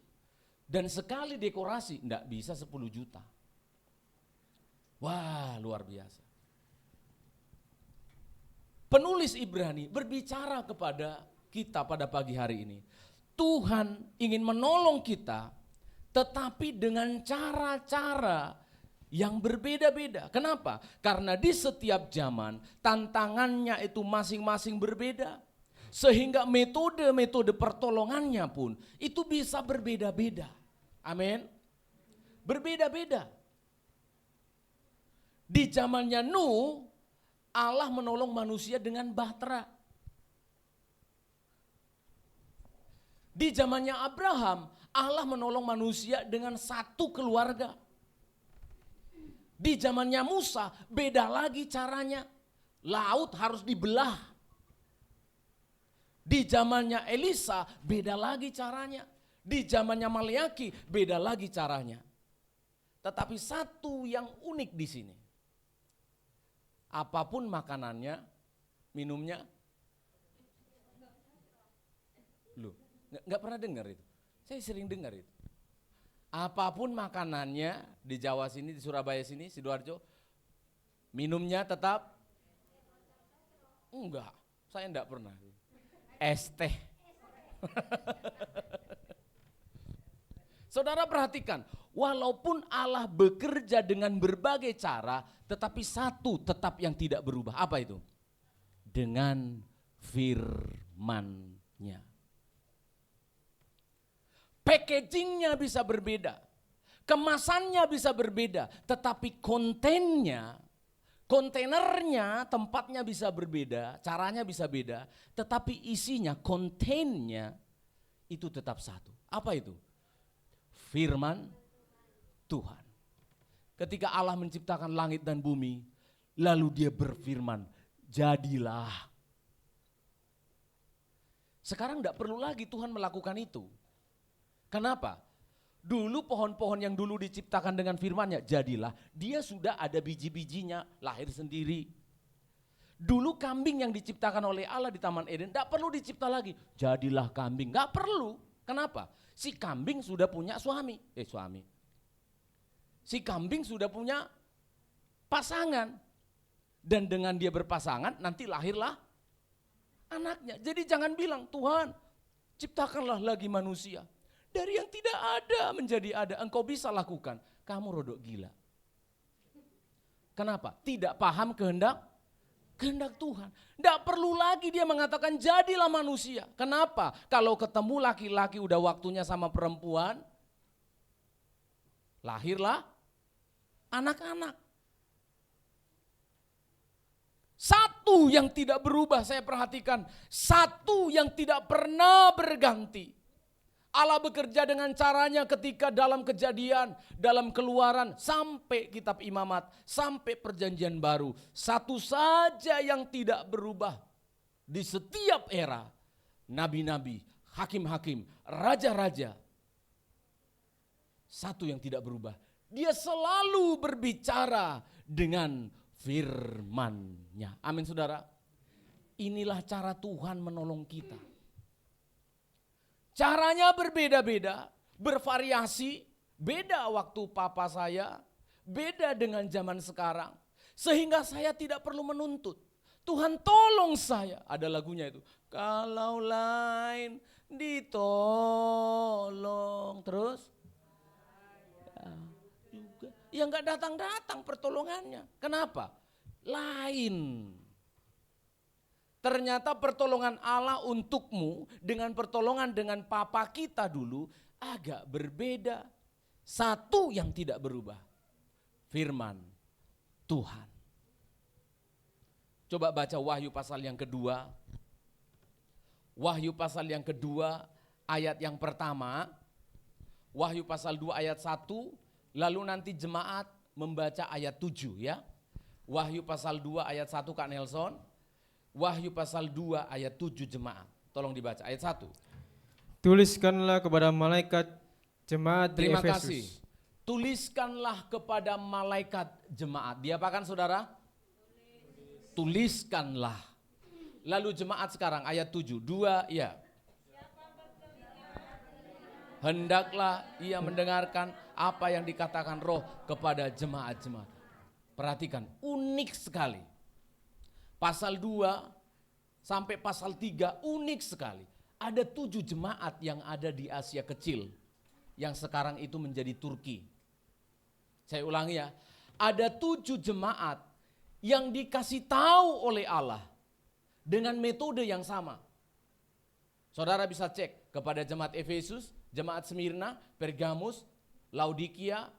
dan sekali dekorasi nggak bisa 10 juta. Wah, luar biasa. Penulis Ibrani berbicara kepada kita pada pagi hari ini. Tuhan ingin menolong kita, tetapi dengan cara-cara yang berbeda-beda. Kenapa? Karena di setiap zaman tantangannya itu masing-masing berbeda. Sehingga metode-metode pertolongannya pun itu bisa berbeda-beda. Amin. Berbeda-beda. Di zamannya Nuh, Allah menolong manusia dengan bahtera. Di zamannya Abraham, Allah menolong manusia dengan satu keluarga. Di zamannya Musa, beda lagi caranya. Laut harus dibelah. Di zamannya Elisa, beda lagi caranya. Di zamannya Maleaki, beda lagi caranya. Tetapi satu yang unik di sini. Apapun makanannya, minumnya, loh, nggak pernah dengar itu. Saya sering dengar itu. Apapun makanannya di Jawa sini, di Surabaya sini, Sidoarjo, minumnya tetap enggak. Saya enggak pernah. Es teh. Saudara perhatikan, walaupun Allah bekerja dengan berbagai cara, tetapi satu tetap yang tidak berubah. Apa itu? Dengan firman-Nya. Packagingnya bisa berbeda, kemasannya bisa berbeda, tetapi kontainernya, tempatnya bisa berbeda, caranya bisa beda, tetapi isinya, kontennya itu tetap satu. Apa itu? Firman Tuhan. Ketika Allah menciptakan langit dan bumi, lalu dia berfirman, jadilah. Sekarang tidak perlu lagi Tuhan melakukan itu. Kenapa? Dulu pohon-pohon yang dulu diciptakan dengan firman-Nya, jadilah, dia sudah ada biji-bijinya, lahir sendiri. Dulu kambing yang diciptakan oleh Allah di Taman Eden, tidak perlu dicipta lagi, jadilah kambing, nggak perlu. Kenapa? Si kambing sudah punya suami. Si kambing sudah punya pasangan. Dan dengan dia berpasangan, nanti lahirlah anaknya. Jadi jangan bilang, Tuhan ciptakanlah lagi manusia. Dari yang tidak ada menjadi ada, engkau bisa lakukan. Kamu rodok gila. Kenapa? Tidak paham kehendak Tuhan. Tidak perlu lagi dia mengatakan jadilah manusia. Kenapa? Kalau ketemu laki-laki udah waktunya sama perempuan, lahirlah anak-anak. Satu yang tidak berubah, saya perhatikan. Satu yang tidak pernah berganti. Allah bekerja dengan caranya ketika dalam Kejadian, dalam Keluaran, sampai kitab Imamat, sampai perjanjian baru. Satu saja yang tidak berubah di setiap era. Nabi-nabi, hakim-hakim, raja-raja. Satu yang tidak berubah. Dia selalu berbicara dengan firman-Nya. Amin saudara. Inilah cara Tuhan menolong kita. Caranya berbeda-beda, bervariasi, beda waktu papa saya, beda dengan zaman sekarang. Sehingga saya tidak perlu menuntut. Tuhan tolong saya. Ada lagunya itu. Kalau lain ditolong. Terus? Ya enggak datang-datang pertolongannya. Kenapa? Lain. Ternyata pertolongan Allah untukmu dengan pertolongan dengan papa kita dulu agak berbeda. Satu yang tidak berubah. Firman Tuhan. Coba baca Wahyu pasal yang kedua. Wahyu pasal yang kedua ayat yang pertama. Wahyu pasal 2 ayat 1. Lalu nanti jemaat membaca ayat 7 ya. Wahyu pasal 2 ayat 1 Kak Nelson. Wahyu pasal 2 ayat 7 jemaat. Tolong dibaca ayat 1. Tuliskanlah kepada malaikat jemaat di Terima Efesus. kasih. Tuliskanlah kepada malaikat jemaat. Diapakan saudara? Tuliskanlah. Lalu jemaat sekarang ayat 7. 2 ya. Hendaklah ia mendengarkan apa yang dikatakan Roh kepada jemaat-jemaat. Perhatikan, unik sekali. Pasal 2 sampai pasal 3 unik sekali. Ada 7 jemaat yang ada di Asia Kecil. Yang sekarang itu menjadi Turki. Saya ulangi ya. Ada 7 jemaat yang dikasih tahu oleh Allah. Dengan metode yang sama. Saudara bisa cek kepada jemaat Efesus, jemaat Smyrna, Pergamus, Laodikia,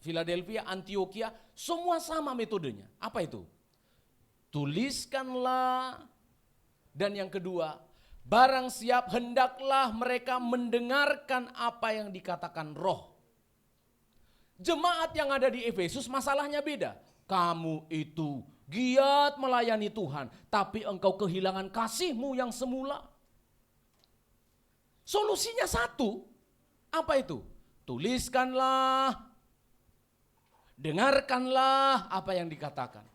Philadelphia, Antioquia. Semua sama metodenya. Apa itu? Tuliskanlah, dan yang kedua, barang siap hendaklah mereka mendengarkan apa yang dikatakan Roh. Jemaat yang ada di Efesus masalahnya beda. Kamu itu giat melayani Tuhan, tapi engkau kehilangan kasihmu yang semula. Solusinya satu, apa itu? Tuliskanlah, dengarkanlah apa yang dikatakan.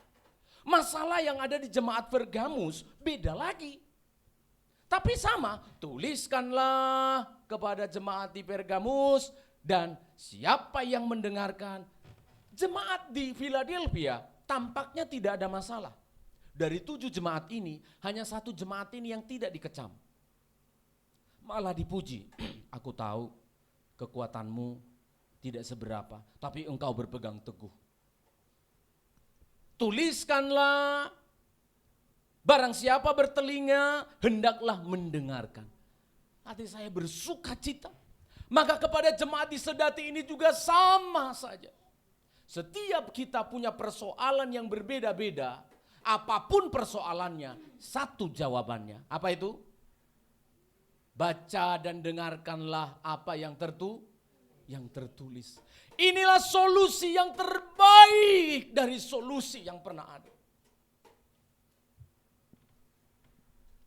Masalah yang ada di jemaat Pergamus beda lagi. Tapi sama, tuliskanlah kepada jemaat di Pergamus dan siapa yang mendengarkan. Jemaat di Philadelphia tampaknya tidak ada masalah. Dari 7 jemaat ini, hanya 1 jemaat ini yang tidak dikecam. Malah dipuji. Aku tahu kekuatanmu tidak seberapa, tapi engkau berpegang teguh. Tuliskanlah, barang siapa bertelinga hendaklah mendengarkan. Hati saya bersuka cita. Maka kepada jemaat di Sedati ini juga sama saja. Setiap kita punya persoalan yang berbeda-beda, apapun persoalannya, satu jawabannya. Apa itu? Baca dan dengarkanlah apa yang tertulis. Inilah solusi yang terbaik dari solusi yang pernah ada.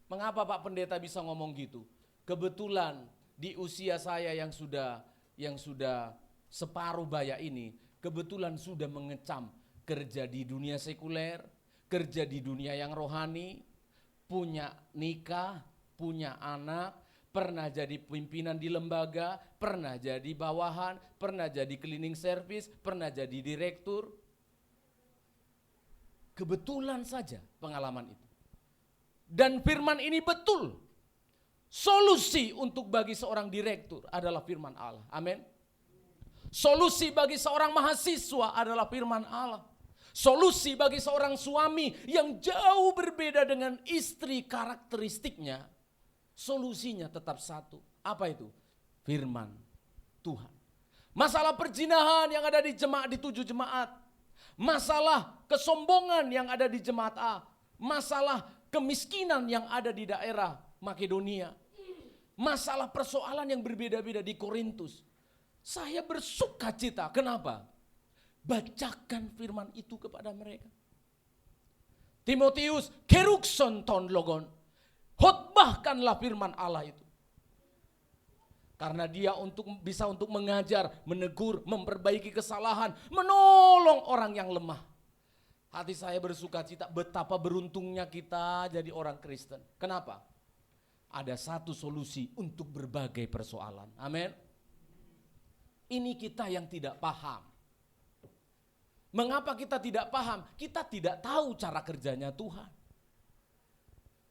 Mengapa Pak Pendeta bisa ngomong gitu? Kebetulan di usia saya yang sudah separuh baya ini, kebetulan sudah mengecam kerja di dunia sekuler, kerja di dunia yang rohani, punya nikah, punya anak, pernah jadi pimpinan di lembaga, pernah jadi bawahan, pernah jadi cleaning service, pernah jadi direktur. Kebetulan saja pengalaman itu. Dan firman ini betul. Solusi untuk bagi seorang direktur adalah firman Allah. Amin. Solusi bagi seorang mahasiswa adalah firman Allah. Solusi bagi seorang suami yang jauh berbeda dengan istri karakteristiknya. Solusinya tetap satu. Apa itu? Firman Tuhan. Masalah perzinahan yang ada di 7 jemaat. masalah kesombongan yang ada di jemaat A, masalah kemiskinan yang ada di daerah Makedonia, masalah persoalan yang berbeda-beda di Korintus. Saya bersuka cita. Kenapa? Bacakan firman itu kepada mereka. Timotius, kerukson ton logon. Khotbahkanlah firman Allah itu. Karena dia bisa untuk mengajar, menegur, memperbaiki kesalahan, menolong orang yang lemah. Hati saya bersuka cita betapa beruntungnya kita jadi orang Kristen. Kenapa? Ada satu solusi untuk berbagai persoalan. Amin. Ini kita yang tidak paham. Mengapa kita tidak paham? Kita tidak tahu cara kerjanya Tuhan.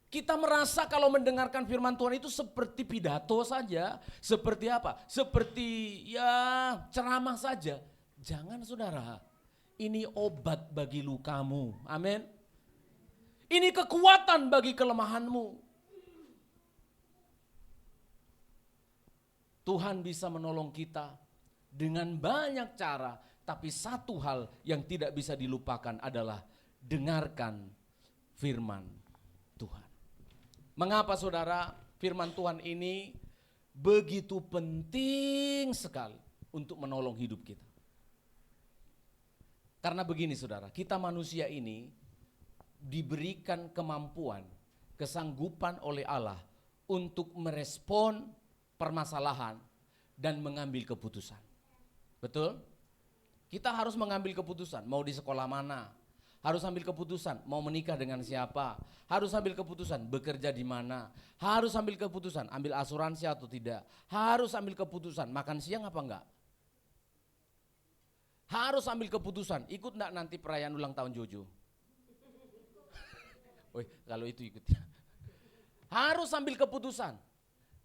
Kita merasa kalau mendengarkan firman Tuhan itu seperti pidato saja. Seperti apa? Seperti ceramah saja. Jangan saudara, ini obat bagi lukamu. Amin. Ini kekuatan bagi kelemahanmu. Tuhan bisa menolong kita dengan banyak cara. Tapi satu hal yang tidak bisa dilupakan adalah dengarkan firman Tuhan. Mengapa saudara firman Tuhan ini begitu penting sekali untuk menolong hidup kita? Karena begini saudara, kita manusia ini diberikan kemampuan, kesanggupan oleh Allah untuk merespon permasalahan dan mengambil keputusan. Betul? Kita harus mengambil keputusan, mau di sekolah mana, harus ambil keputusan mau menikah dengan siapa, harus ambil keputusan bekerja di mana, harus ambil keputusan ambil asuransi atau tidak, harus ambil keputusan makan siang apa enggak, harus ambil keputusan ikut enggak nanti perayaan ulang tahun Jojo. Woi, kalau itu ikut ya. Harus ambil keputusan.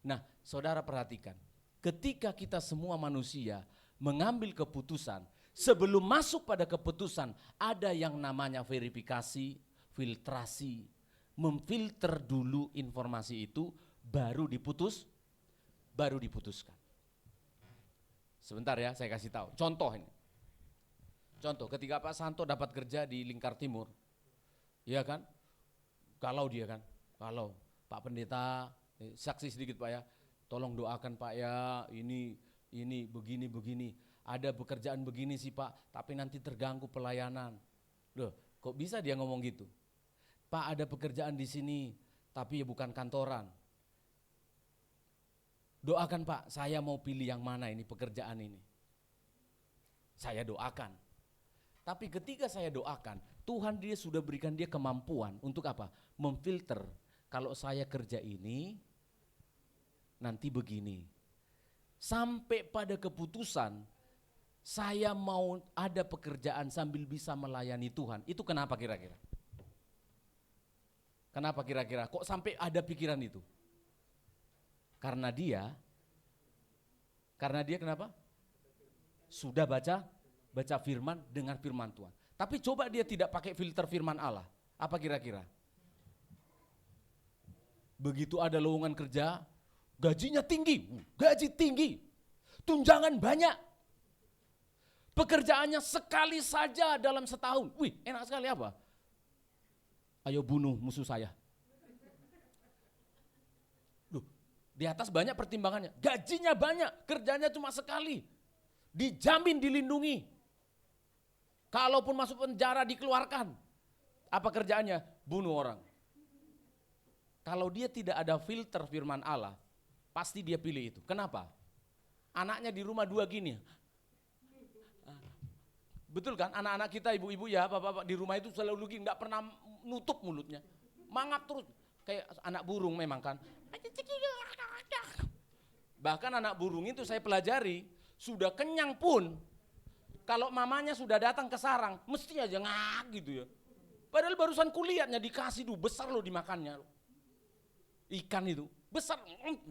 Nah, saudara perhatikan, ketika kita semua manusia mengambil keputusan, sebelum masuk pada keputusan, ada yang namanya verifikasi, filtrasi, memfilter dulu informasi itu, baru diputuskan. Sebentar ya, saya kasih tahu. Contoh ini. Contoh, ketika Pak Santo dapat kerja di Lingkar Timur, iya kan? Kalau Pak Pendeta, saksi sedikit Pak ya, tolong doakan Pak ya, ini begini. Ada pekerjaan begini sih Pak, tapi nanti terganggu pelayanan. Loh, kok bisa dia ngomong gitu? Pak, ada pekerjaan di sini, tapi ya bukan kantoran. Doakan Pak, saya mau pilih yang mana ini pekerjaan ini. Saya doakan. Tapi ketika saya doakan, Tuhan dia sudah berikan dia kemampuan untuk apa? Memfilter, kalau saya kerja ini, nanti begini. Sampai pada keputusan, saya mau ada pekerjaan sambil bisa melayani Tuhan. Itu kenapa kira-kira? Kenapa kira-kira? Kok sampai ada pikiran itu? Karena dia kenapa? Sudah baca firman, dengar firman Tuhan. Tapi coba dia tidak pakai filter firman Allah. Apa kira-kira? Begitu ada lowongan kerja, gajinya tinggi, tunjangan banyak. Pekerjaannya sekali saja dalam setahun. Wih, enak sekali apa? Ayo bunuh musuh saya. Loh, di atas banyak pertimbangannya. Gajinya banyak, kerjanya cuma sekali. Dijamin dilindungi. Kalaupun masuk penjara dikeluarkan. Apa kerjaannya? Bunuh orang. Kalau dia tidak ada filter firman Allah, pasti dia pilih itu. Kenapa? Anaknya di rumah 2 gini. Betul kan, anak-anak kita, ibu-ibu ya, bapak-bapak di rumah itu selalu gini, gak pernah nutup mulutnya. Mangap terus, kayak anak burung memang kan. Bahkan anak burung itu saya pelajari, sudah kenyang pun, kalau mamanya sudah datang ke sarang, mesti aja ngak gitu ya. Padahal barusan kulihatnya dikasih dulu, besar loh dimakannya. Ikan itu, besar,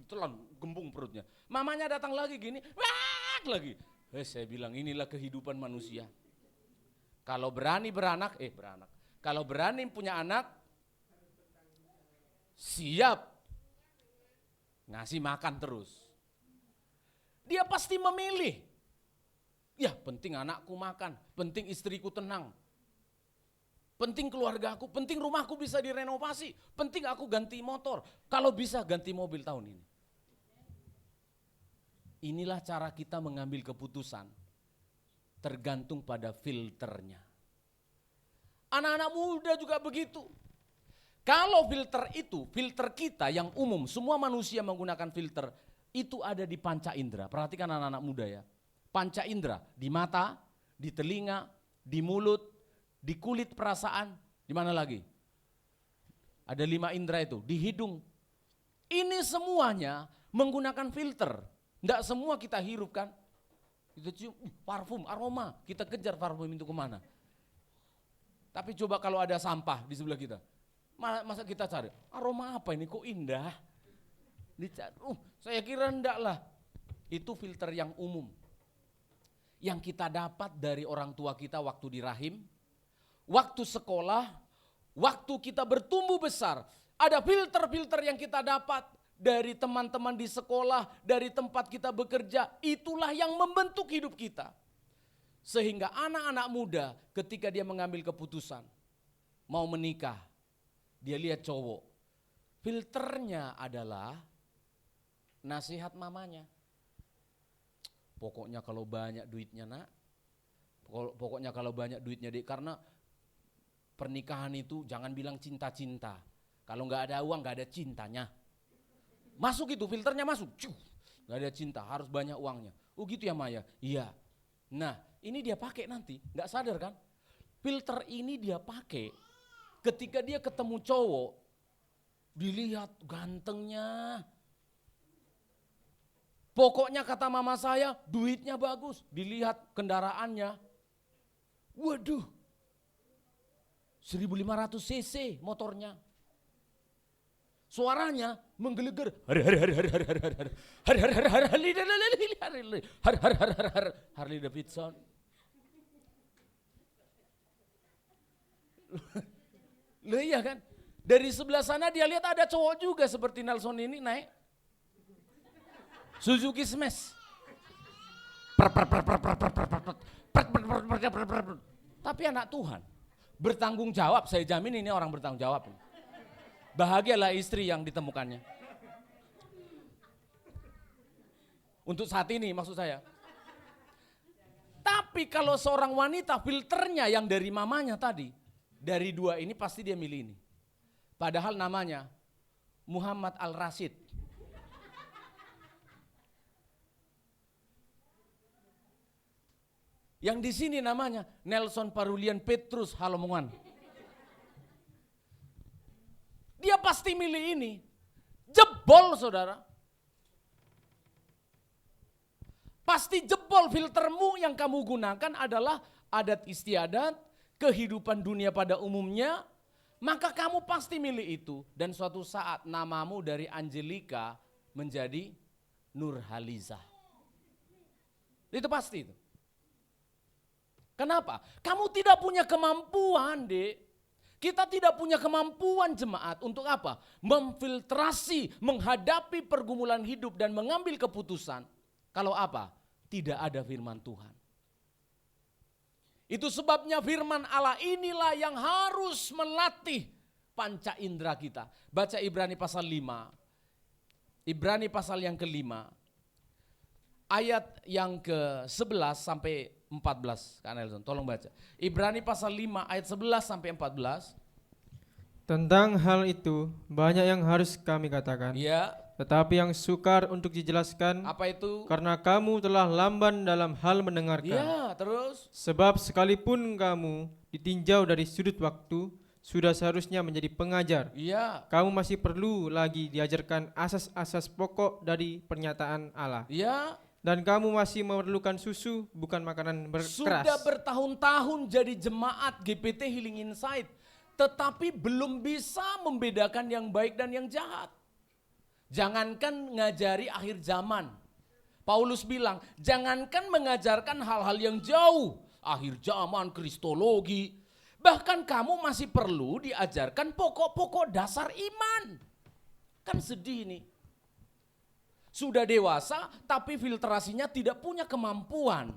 telan, gembung perutnya. Mamanya datang lagi gini, wak lagi. Saya bilang inilah kehidupan manusia. Kalau berani kalau berani punya anak, siap ngasih makan terus. Dia pasti memilih. Ya penting anakku makan, penting istriku tenang, penting keluargaku, penting rumahku bisa direnovasi, penting aku ganti motor, kalau bisa ganti mobil tahun ini. Inilah cara kita mengambil keputusan, tergantung pada filternya. Anak-anak muda juga begitu. Kalau filter itu, filter kita yang umum, semua manusia menggunakan filter, itu ada di panca indera. Perhatikan anak-anak muda ya. Panca indera, di mata, di telinga, di mulut, di kulit perasaan, di mana lagi? Ada 5 indera itu, di hidung. Ini semuanya menggunakan filter. Enggak semua kita hirup kan. Kita cium parfum, aroma, kita kejar parfum itu kemana. Tapi coba kalau ada sampah di sebelah kita. Masa kita cari, aroma apa ini kok indah. Dicari, saya kira enggak lah. Itu filter yang umum. Yang kita dapat dari orang tua kita waktu di rahim, waktu sekolah, waktu kita bertumbuh besar. Ada filter-filter yang kita dapat dari teman-teman di sekolah, dari tempat kita bekerja. Itulah yang membentuk hidup kita. Sehingga anak-anak muda ketika dia mengambil keputusan, mau menikah, dia lihat cowok. Filternya adalah nasihat mamanya. Pokoknya kalau banyak duitnya nak, pokoknya kalau banyak duitnya dek, karena pernikahan itu jangan bilang cinta-cinta. Kalau nggak ada uang nggak ada cintanya. Masuk itu filternya masuk, nggak ada cinta, harus banyak uangnya. Oh gitu ya Maya? Iya. Nah ini dia pakai nanti, nggak sadar kan? Filter ini dia pakai ketika dia ketemu cowok, dilihat gantengnya. Pokoknya kata mama saya, duitnya bagus, dilihat kendaraannya. Waduh, 1500 cc motornya. Suaranya menggelegar. Harley Davidson. Loh iya kan? Dari sebelah sana dia lihat ada cowok juga seperti Nelson ini naik Suzuki Smash. Tapi anak Tuhan bertanggung jawab, saya jamin ini orang bertanggung jawab. Bahagialah istri yang ditemukannya. Untuk saat ini maksud saya. Tapi kalau seorang wanita filternya yang dari mamanya tadi, dari 2 ini pasti dia milih ini. Padahal namanya Muhammad Al-Rasyid. Yang di sini namanya Nelson Parulian Petrus Halomongan. Dia pasti milih ini. Jebol saudara. Pasti jebol, filtermu yang kamu gunakan adalah adat istiadat, kehidupan dunia pada umumnya. Maka kamu pasti milih itu. Dan suatu saat namamu dari Angelika menjadi Nurhaliza. Itu pasti itu. Kenapa? Kamu tidak punya kemampuan, Dek. Kita tidak punya kemampuan jemaat untuk apa? Memfiltrasi, menghadapi pergumulan hidup dan mengambil keputusan. Kalau apa? Tidak ada firman Tuhan. Itu sebabnya firman Allah inilah yang harus melatih panca indera kita. Baca Ibrani pasal 5. Ibrani pasal yang ke-5. Ayat yang ke-11 sampai 14, Kak Nelson, tolong baca. Ibrani pasal 5 ayat 11 sampai 14. Tentang hal itu banyak yang harus kami katakan. Iya. Tetapi yang sukar untuk dijelaskan. Apa itu? Karena kamu telah lamban dalam hal mendengarkan. Iya, terus. Sebab sekalipun kamu ditinjau dari sudut waktu, sudah seharusnya menjadi pengajar. Iya. Kamu masih perlu lagi diajarkan asas-asas pokok dari pernyataan Allah. Iya. Dan kamu masih memerlukan susu, bukan makanan keras. Sudah bertahun-tahun jadi jemaat GPT Healing Insight, tetapi belum bisa membedakan yang baik dan yang jahat. Jangankan ngajari akhir zaman. Paulus bilang, jangankan mengajarkan hal-hal yang jauh, akhir zaman, kristologi. Bahkan kamu masih perlu diajarkan pokok-pokok dasar iman. Kan sedih nih. Sudah dewasa tapi filtrasinya tidak punya kemampuan.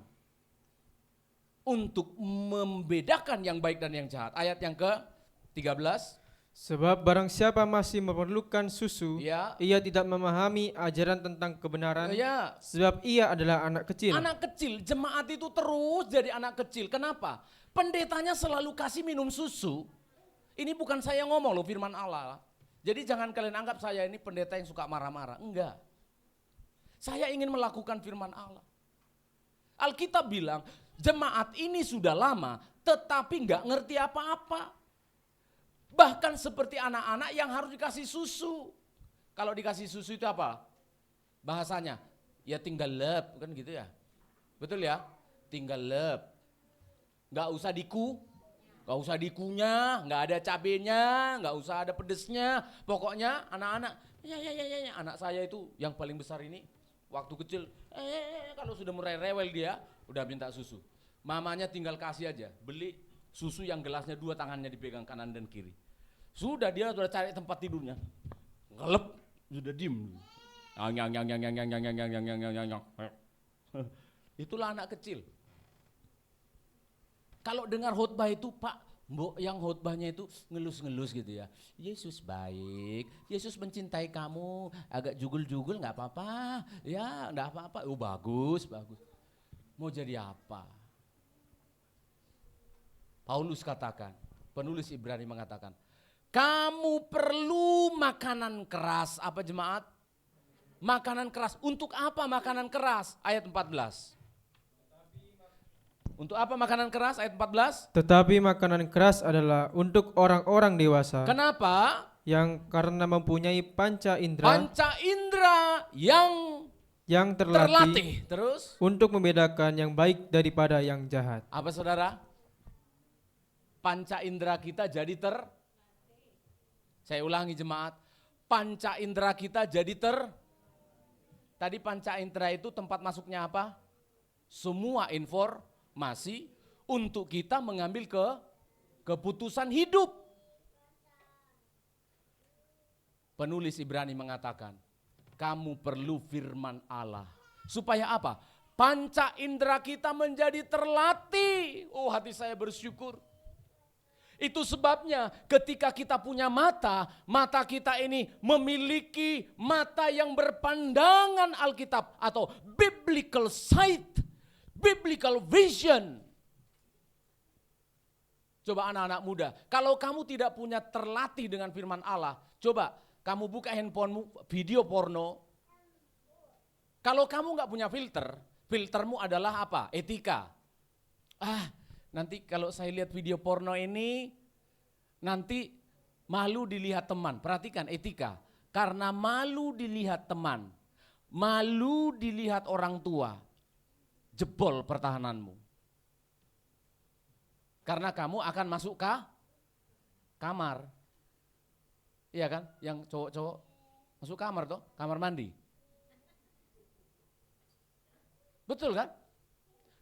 untuk membedakan yang baik dan yang jahat. Ayat yang ke-13. Sebab barang siapa masih memerlukan susu, Ya. ia tidak memahami ajaran tentang kebenaran, Ya. sebab ia adalah anak kecil. Anak kecil, jemaat itu terus jadi anak kecil. Kenapa? Pendetanya selalu kasih minum susu. Ini bukan saya ngomong loh, firman Allah. Jadi jangan kalian anggap saya ini pendeta yang suka marah-marah. Enggak. Saya ingin melakukan firman Allah. Alkitab bilang, jemaat ini sudah lama tetapi enggak ngerti apa-apa. Bahkan seperti anak-anak yang harus dikasih susu. Kalau dikasih susu itu apa? Bahasanya, ya tinggal lep, kan gitu ya. Betul ya? Tinggal lep. Gak usah gak usah dikunyah, gak ada cabenya, gak usah ada pedesnya. Pokoknya anak-anak, ya. Anak saya itu yang paling besar ini, waktu kecil, kalau sudah mulai rewel dia, udah minta susu. Mamanya tinggal kasih aja, beli susu yang gelasnya 2 tangannya dipegang kanan dan kiri. Sudah dia sudah cari tempat tidurnya. Ngelep, sudah diem. Itulah anak kecil. Kalau dengar khotbah itu, Pak, mbok yang khotbahnya itu ngelus-ngelus gitu ya. Yesus baik, Yesus mencintai kamu, agak jugul-jugul nggak apa-apa. Ya, nggak apa-apa. Oh, bagus. Mau jadi apa? Paulus katakan, penulis Ibrani mengatakan, kamu perlu makanan keras. Apa jemaat? Makanan keras. Untuk apa makanan keras? Ayat 14. Untuk apa makanan keras? Ayat 14. Tetapi makanan keras adalah untuk orang-orang dewasa. Kenapa? Yang karena mempunyai panca indera. Panca indera yang terlatih. Terus? Untuk membedakan yang baik daripada yang jahat. Apa saudara? Panca indera kita jadi Saya ulangi jemaat, panca indera kita jadi Tadi panca indera itu tempat masuknya apa? Semua informasi untuk kita mengambil keputusan hidup. Penulis Ibrani mengatakan, kamu perlu firman Allah. Supaya apa? Panca indera kita menjadi terlatih. Oh, hati saya bersyukur. Itu sebabnya ketika kita punya mata kita ini memiliki mata yang berpandangan Alkitab atau biblical sight, biblical vision. Coba anak-anak muda, kalau kamu tidak punya terlatih dengan firman Allah, coba kamu buka handphonemu, video porno. Kalau kamu gak punya filtermu adalah apa? Etika. Nanti kalau saya lihat video porno ini, nanti malu dilihat teman. Perhatikan etika. Karena malu dilihat teman, malu dilihat orang tua, jebol pertahananmu. Karena kamu akan masuk kamar. Iya kan? Yang cowok-cowok masuk kamar toh, kamar mandi. Betul kan?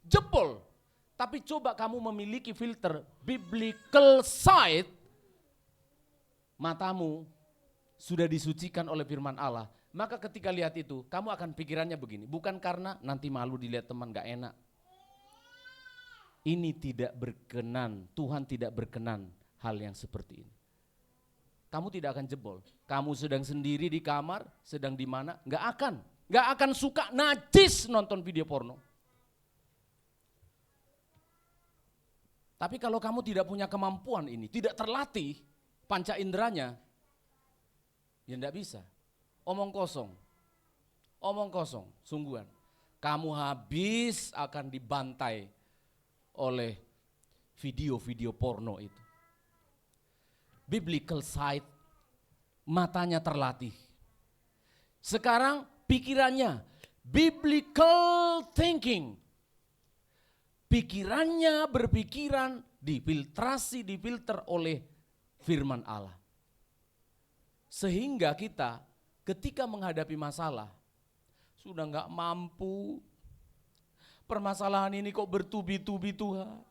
Jebol. Tapi coba kamu memiliki filter biblical sight, matamu sudah disucikan oleh firman Allah. Maka ketika lihat itu, kamu akan pikirannya begini, bukan karena nanti malu dilihat teman gak enak. Ini tidak berkenan, Tuhan tidak berkenan hal yang seperti ini. Kamu tidak akan jebol. Kamu sedang sendiri di kamar, sedang di mana, gak akan suka najis nonton video porno. Tapi kalau kamu tidak punya kemampuan ini, tidak terlatih panca inderanya, ya enggak bisa. Omong kosong, sungguhan. Kamu habis akan dibantai oleh video-video porno itu. Biblical sight, matanya terlatih. Sekarang pikirannya, biblical thinking. Pikirannya berpikiran difilter oleh firman Allah. Sehingga kita ketika menghadapi masalah, sudah enggak mampu, permasalahan ini kok bertubi-tubi Tuhan.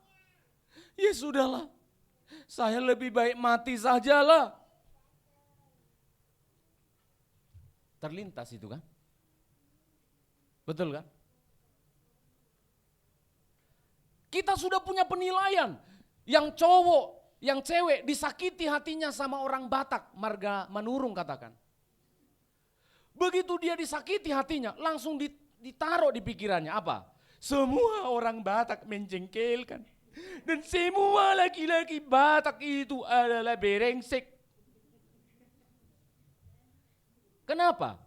Ya sudahlah, saya lebih baik mati sajalah. Terlintas itu kan? Betul kan? Kita sudah punya penilaian. Yang cowok, yang cewek disakiti hatinya sama orang Batak, marga Manurung katakan. Begitu dia disakiti hatinya, langsung ditaruh di pikirannya apa? Semua orang Batak menjengkelkan. Dan semua laki-laki Batak itu adalah berengsek. Kenapa?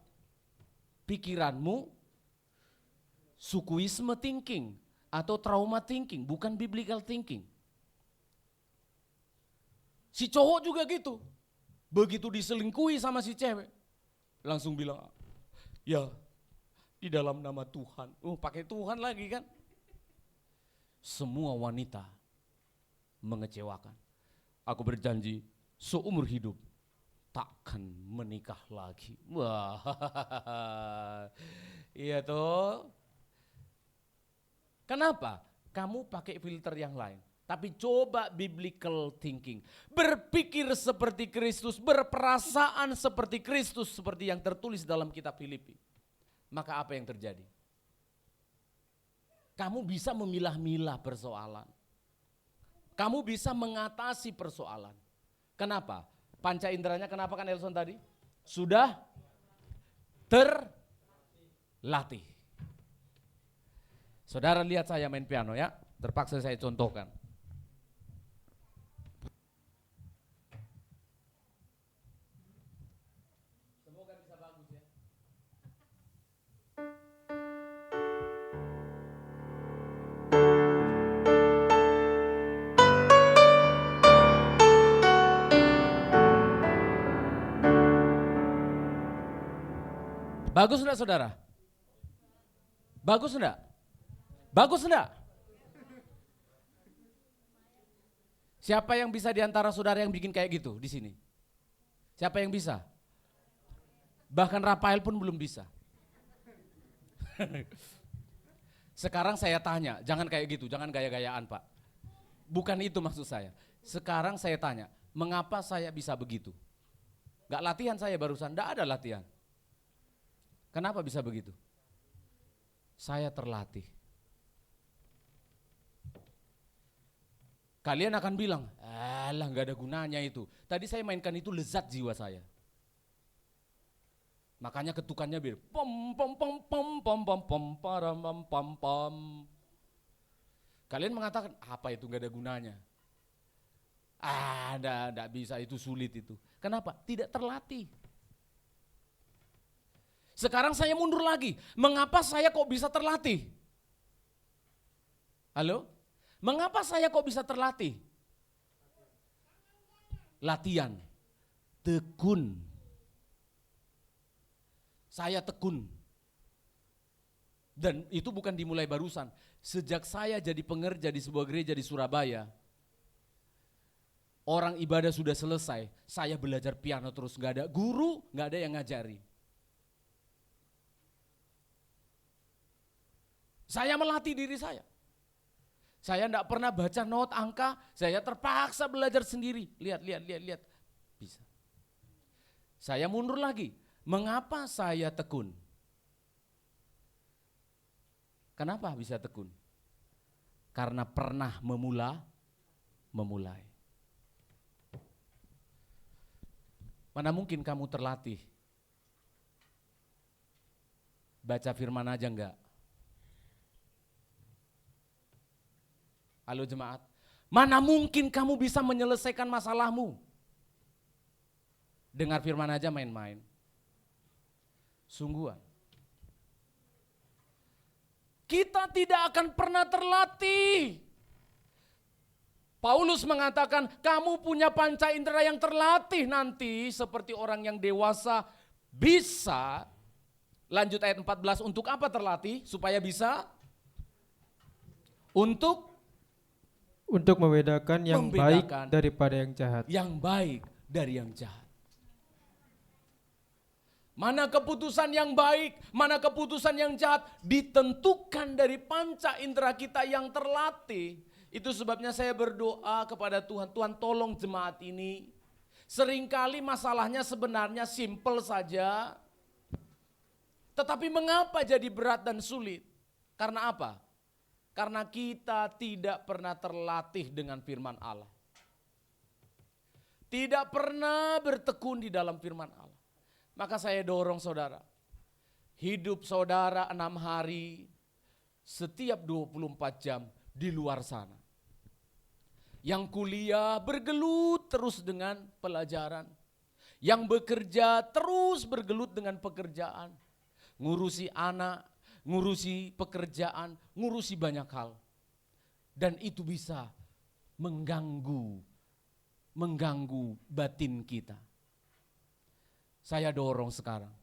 Pikiranmu sukuisme thinking atau trauma thinking, bukan biblical thinking. Si cowok juga gitu. Begitu diselingkuhi sama si cewek, langsung bilang, ya di dalam nama Tuhan. Pakai Tuhan lagi kan. Semua wanita mengecewakan. Aku berjanji seumur hidup takkan menikah lagi. Wah, iya toh. Kenapa? Kamu pakai filter yang lain. Tapi coba biblical thinking. Berpikir seperti Kristus, berperasaan seperti Kristus, seperti yang tertulis dalam kitab Filipi. Maka apa yang terjadi? Kamu bisa memilah-milah persoalan. Kamu bisa mengatasi persoalan. Kenapa? Panca inderanya kenapa kan Elson tadi? Sudah terlatih. Saudara lihat saya main piano ya, terpaksa saya contohkan. Semoga bisa bagus ya. Bagus enggak saudara? Bagus enggak? Bagus enggak? Siapa yang bisa diantara saudara yang bikin kayak gitu di sini? Siapa yang bisa? Bahkan Rafael pun belum bisa. Sekarang saya tanya, jangan kayak gitu, jangan gaya-gayaan Pak. Bukan itu maksud saya. Sekarang saya tanya, mengapa saya bisa begitu? Gak latihan saya barusan, gak ada latihan. Kenapa bisa begitu? Saya terlatih. Kalian akan bilang, alah gak ada gunanya itu. Tadi saya mainkan itu lezat jiwa saya. Makanya ketukannya biar pom pom pom pom pom pom pom param pom pom pom. Kalian mengatakan apa itu gak ada gunanya? Enggak bisa, itu sulit itu. Kenapa? Tidak terlatih. Sekarang saya mundur lagi. Mengapa saya kok bisa terlatih? Halo? Mengapa saya kok bisa terlatih? Latihan. Tekun. Saya tekun. Dan itu bukan dimulai barusan. Sejak saya jadi pengerja di sebuah gereja di Surabaya, orang ibadah sudah selesai, saya belajar piano terus, gak ada guru, gak ada yang ngajari. Saya melatih diri saya. Saya enggak pernah baca not angka, saya terpaksa belajar sendiri. Lihat. Bisa. Saya mundur lagi. Mengapa saya tekun? Kenapa bisa tekun? Karena pernah memulai. Mana mungkin kamu terlatih? Baca firman aja enggak? Halo jemaat, mana mungkin kamu bisa menyelesaikan masalahmu? Dengar firman aja main-main. Sungguhan. Kita tidak akan pernah terlatih. Paulus mengatakan kamu punya panca indera yang terlatih nanti seperti orang yang dewasa bisa. Lanjut ayat 14, untuk apa terlatih? Supaya bisa untuk membedakan yang baik daripada yang jahat. Yang baik dari yang jahat. Mana keputusan yang baik, mana keputusan yang jahat ditentukan dari panca indera kita yang terlatih. Itu sebabnya saya berdoa kepada Tuhan, Tuhan tolong jemaat ini. Seringkali masalahnya sebenarnya simple saja. Tetapi mengapa jadi berat dan sulit? Karena apa? Karena kita tidak pernah terlatih dengan firman Allah. Tidak pernah bertekun di dalam firman Allah. Maka saya dorong saudara, hidup saudara 6 hari setiap 24 jam di luar sana. Yang kuliah bergelut terus dengan pelajaran. Yang bekerja terus bergelut dengan pekerjaan. Ngurusi anak, ngurusi pekerjaan, ngurusi banyak hal. Dan itu bisa mengganggu batin kita. Saya dorong sekarang,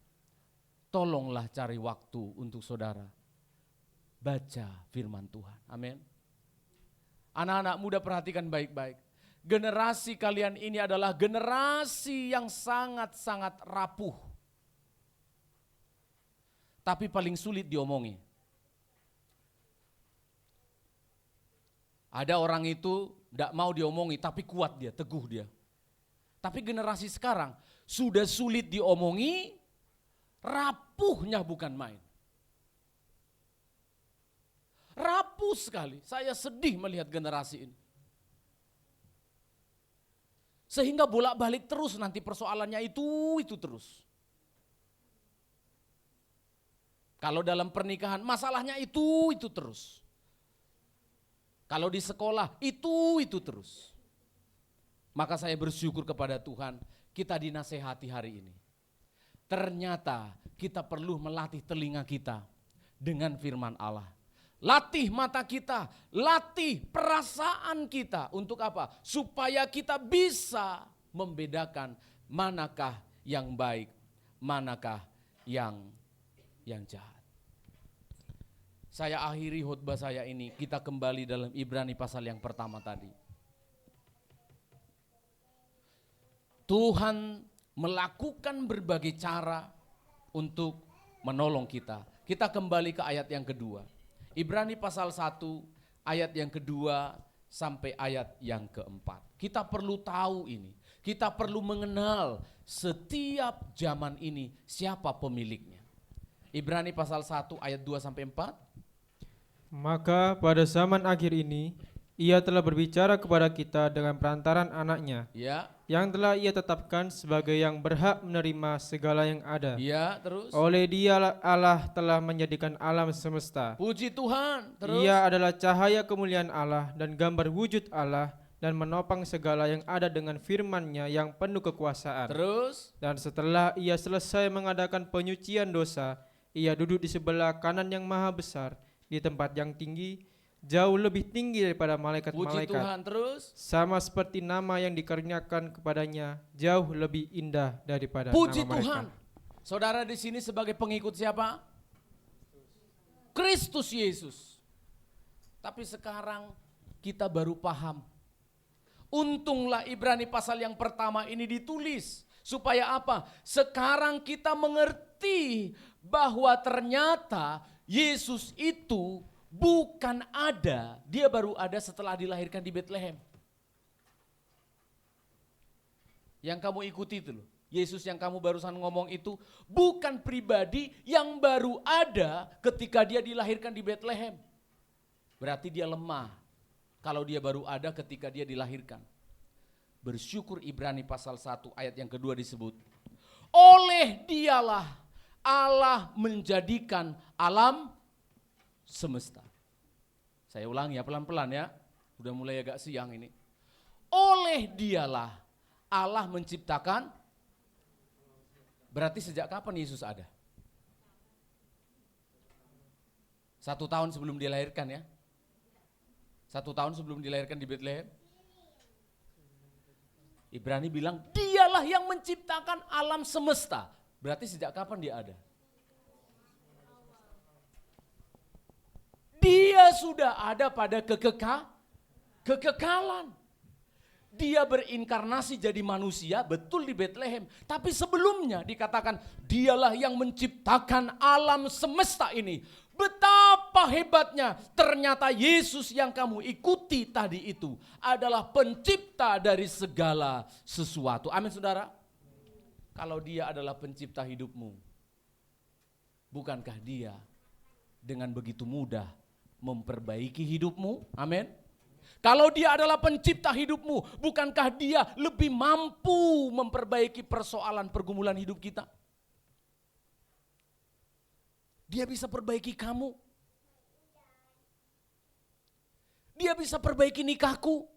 tolonglah cari waktu untuk saudara baca firman Tuhan. Amin. Anak-anak muda perhatikan baik-baik. Generasi kalian ini adalah generasi yang sangat-sangat rapuh. Tapi paling sulit diomongi. Ada orang itu tidak mau diomongi tapi kuat dia, teguh dia. Tapi generasi sekarang sudah sulit diomongi, rapuhnya bukan main. Rapuh sekali, saya sedih melihat generasi ini. Sehingga bolak-balik terus nanti persoalannya itu terus. Kalau dalam pernikahan masalahnya itu terus. Kalau di sekolah itu terus. Maka saya bersyukur kepada Tuhan, kita dinasehati hari ini. Ternyata kita perlu melatih telinga kita dengan firman Allah. Latih mata kita, latih perasaan kita. Untuk apa? Supaya kita bisa membedakan manakah yang baik, manakah yang jahat. Saya akhiri khotbah saya ini, kita kembali dalam Ibrani pasal yang pertama tadi. Tuhan melakukan berbagai cara untuk menolong kita. Kita kembali ke ayat yang kedua. Ibrani pasal 1 ayat yang kedua sampai ayat yang keempat. Kita perlu tahu ini. Kita perlu mengenal setiap zaman ini siapa pemiliknya. Ibrani pasal 1 ayat 2 sampai 4. Maka pada zaman akhir ini, ia telah berbicara kepada kita dengan perantaran anaknya, Ya, yang telah ia tetapkan sebagai yang berhak menerima segala yang ada. ya, terus. Oleh dia Allah telah menjadikan alam semesta. Puji Tuhan, terus. Ia adalah cahaya kemuliaan Allah dan gambar wujud Allah, dan menopang segala yang ada dengan firman-Nya yang penuh kekuasaan. Terus. Dan setelah ia selesai mengadakan penyucian dosa, ia duduk di sebelah kanan yang maha besar, di tempat yang tinggi, jauh lebih tinggi daripada Puji malaikat-malaikat. Tuhan, terus. Sama seperti nama yang dikaruniakan kepadanya, jauh lebih indah daripada Puji nama Tuhan. mereka. Saudara di sini sebagai pengikut siapa? Kristus Yesus. Tapi sekarang kita baru paham. Untunglah Ibrani pasal yang pertama ini ditulis. Supaya apa? Sekarang kita mengerti bahwa ternyata Yesus itu bukan ada, dia baru ada setelah dilahirkan di Bethlehem. Yang kamu ikuti itu loh, Yesus yang kamu barusan ngomong itu bukan pribadi yang baru ada ketika dia dilahirkan di Bethlehem. Berarti dia lemah kalau dia baru ada ketika dia dilahirkan. Bersyukur Ibrani pasal 1 ayat yang kedua disebut. Oleh dialah Allah menjadikan alam semesta. Saya ulangi ya pelan-pelan ya. Udah mulai agak siang ini. Oleh dialah Allah menciptakan. Berarti sejak kapan Yesus ada? 1 tahun sebelum dilahirkan ya. 1 tahun sebelum dilahirkan di Bethlehem. Ibrani bilang dialah yang menciptakan alam semesta. Berarti sejak kapan dia ada? Dia sudah ada pada kekekalan. Dia berinkarnasi jadi manusia betul di Bethlehem. Tapi sebelumnya dikatakan dialah yang menciptakan alam semesta ini. Betapa hebatnya ternyata Yesus yang kamu ikuti tadi itu adalah pencipta dari segala sesuatu. Amin saudara. Kalau dia adalah pencipta hidupmu, bukankah dia dengan begitu mudah memperbaiki hidupmu? Amin. Kalau dia adalah pencipta hidupmu, bukankah dia lebih mampu memperbaiki persoalan pergumulan hidup kita? Dia bisa perbaiki kamu. Dia bisa perbaiki nikahku.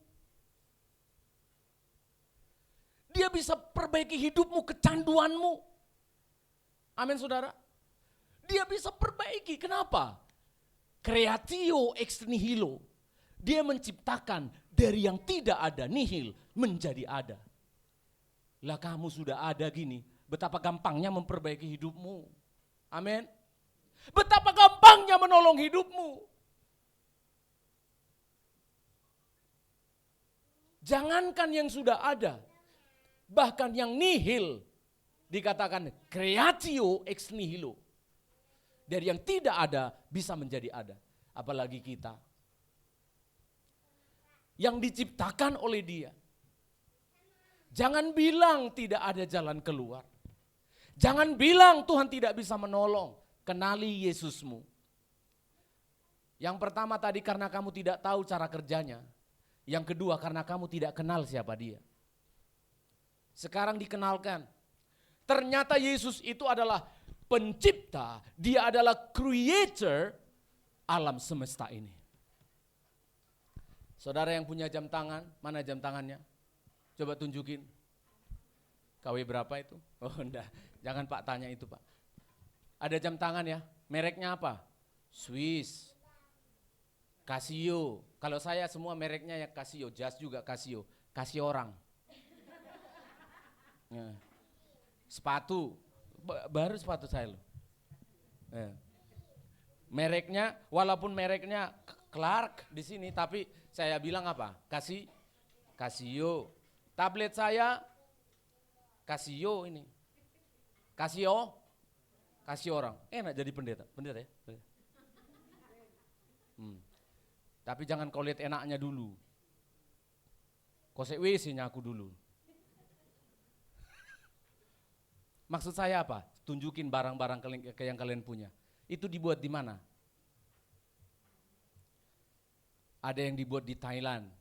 Dia bisa perbaiki hidupmu, kecanduanmu. Amin saudara. Dia bisa perbaiki, kenapa? Creatio ex nihilo. Dia menciptakan dari yang tidak ada, nihil, menjadi ada. Lah kamu sudah ada gini, betapa gampangnya memperbaiki hidupmu. Amin. Betapa gampangnya menolong hidupmu. Jangankan yang sudah ada, bahkan yang nihil, dikatakan creatio ex nihilo. Dari yang tidak ada bisa menjadi ada. Apalagi kita yang diciptakan oleh Dia. Jangan bilang tidak ada jalan keluar. Jangan bilang Tuhan tidak bisa menolong. Kenali Yesusmu. Yang pertama tadi karena kamu tidak tahu cara kerjanya. Yang kedua karena kamu tidak kenal siapa Dia. Sekarang dikenalkan. Ternyata Yesus itu adalah pencipta, Dia adalah creator alam semesta ini. Saudara yang punya jam tangan, mana jam tangannya? Coba tunjukin. KW berapa itu? Oh enggak, jangan Pak tanya itu Pak. Ada jam tangan ya, mereknya apa? Swiss, Casio. Kalau saya semua mereknya ya Casio, jas juga Casio, Casio orang. Ya. Sepatu, baru sepatu saya loh. Ya. Mereknya, walaupun mereknya Clark di sini, tapi saya bilang apa? Casio. Tablet saya Casio ini. Casio orang. Enak jadi pendeta ya. Tapi jangan kau lihat enaknya dulu. Kau WC-nya aku dulu. Maksud saya apa? Tunjukin barang-barang yang kalian punya. Itu dibuat di mana? Ada yang dibuat di Thailand,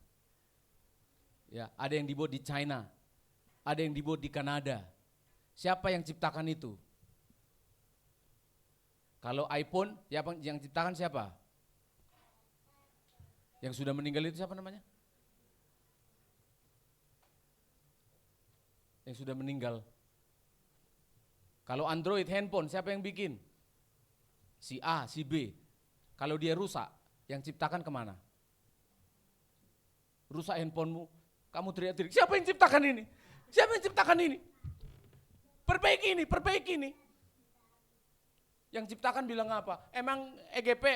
ya, ada yang dibuat di China, ada yang dibuat di Kanada. Siapa yang ciptakan itu? Kalau iPhone, yang ciptakan siapa? Yang sudah meninggal itu siapa namanya? Yang sudah meninggal. Kalau Android handphone, siapa yang bikin? Si A, si B. Kalau dia rusak, yang ciptakan kemana? Rusak handphonemu, kamu teriak-teriak, siapa yang ciptakan ini? Siapa yang ciptakan ini? Perbaiki ini. Yang ciptakan bilang apa? Emang EGP,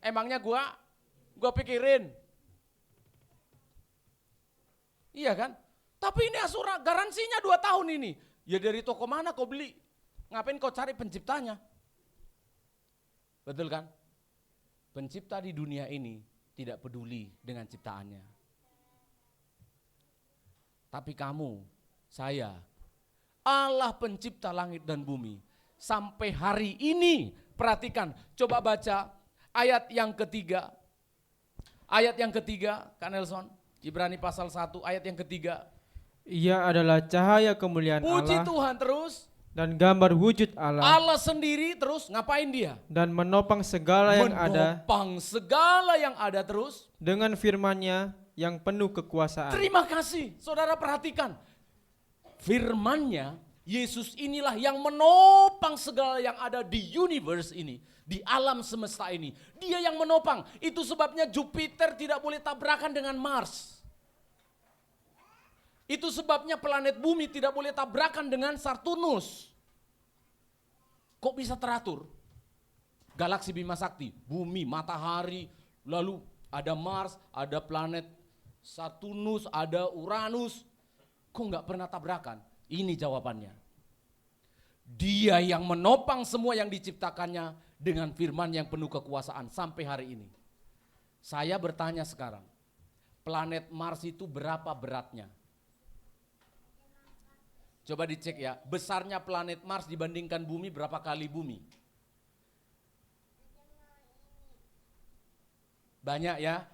emangnya gua pikirin. Iya kan? Tapi ini garansinya 2 tahun ini. Ya dari toko mana kau beli? Ngapain kau cari penciptanya? Betul kan? Pencipta di dunia ini tidak peduli dengan ciptaannya. Tapi kamu, saya, Allah pencipta langit dan bumi. Sampai hari ini, perhatikan, coba baca ayat yang ketiga. Ayat yang ketiga, Kak Nelson, Ibrani pasal 1 ayat yang ketiga. Ia adalah cahaya kemuliaan Puji Allah Tuhan terus. dan gambar wujud Allah. Allah sendiri terus ngapain dia? Dan menopang segala yang ada. Menopang segala yang ada terus. Dengan firman-Nya yang penuh kekuasaan. Terima kasih, saudara perhatikan. Firman-Nya, Yesus inilah yang menopang segala yang ada di universe ini. Di alam semesta ini. Dia yang menopang. Itu sebabnya Jupiter tidak boleh tabrakan dengan Mars. Itu sebabnya planet bumi tidak boleh tabrakan dengan Saturnus. Kok bisa teratur? Galaksi Bima Sakti, bumi, matahari, lalu ada Mars, ada planet Saturnus, ada Uranus. Kok nggak pernah tabrakan? Ini jawabannya. Dia yang menopang semua yang diciptakannya dengan firman yang penuh kekuasaan sampai hari ini. Saya bertanya sekarang, planet Mars itu berapa beratnya? Coba dicek ya, besarnya planet Mars dibandingkan bumi berapa kali bumi? Banyak ya.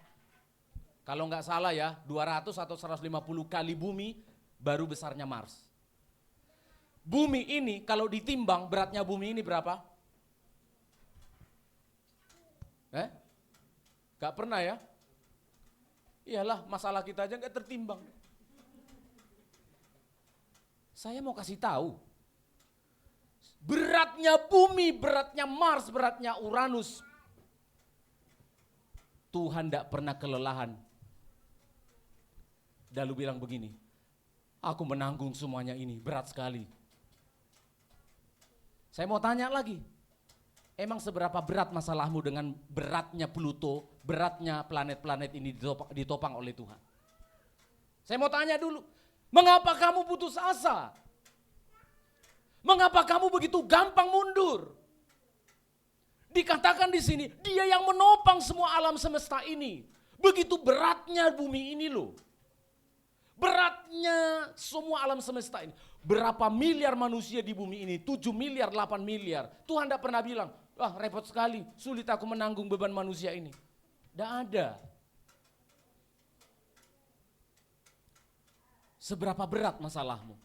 Kalau nggak salah ya, 200 atau 150 kali bumi baru besarnya Mars. Bumi ini kalau ditimbang beratnya bumi ini berapa? Gak pernah ya? Iyalah, masalah kita aja gak tertimbang. Saya mau kasih tahu, beratnya bumi, beratnya Mars, beratnya Uranus, Tuhan gak pernah kelelahan. Lalu bilang begini, aku menanggung semuanya ini, berat sekali. Saya mau tanya lagi, emang seberapa berat masalahmu dengan beratnya Pluto, beratnya planet-planet ini ditopang oleh Tuhan? Saya mau tanya dulu, mengapa kamu putus asa? Mengapa kamu begitu gampang mundur? Dikatakan di sini, Dia yang menopang semua alam semesta ini. Begitu beratnya bumi ini loh. Beratnya semua alam semesta ini. Berapa miliar manusia di bumi ini? 7 miliar, 8 miliar. Tuhan tidak pernah bilang, wah repot sekali, sulit aku menanggung beban manusia ini. Tidak ada. Seberapa berat masalahmu?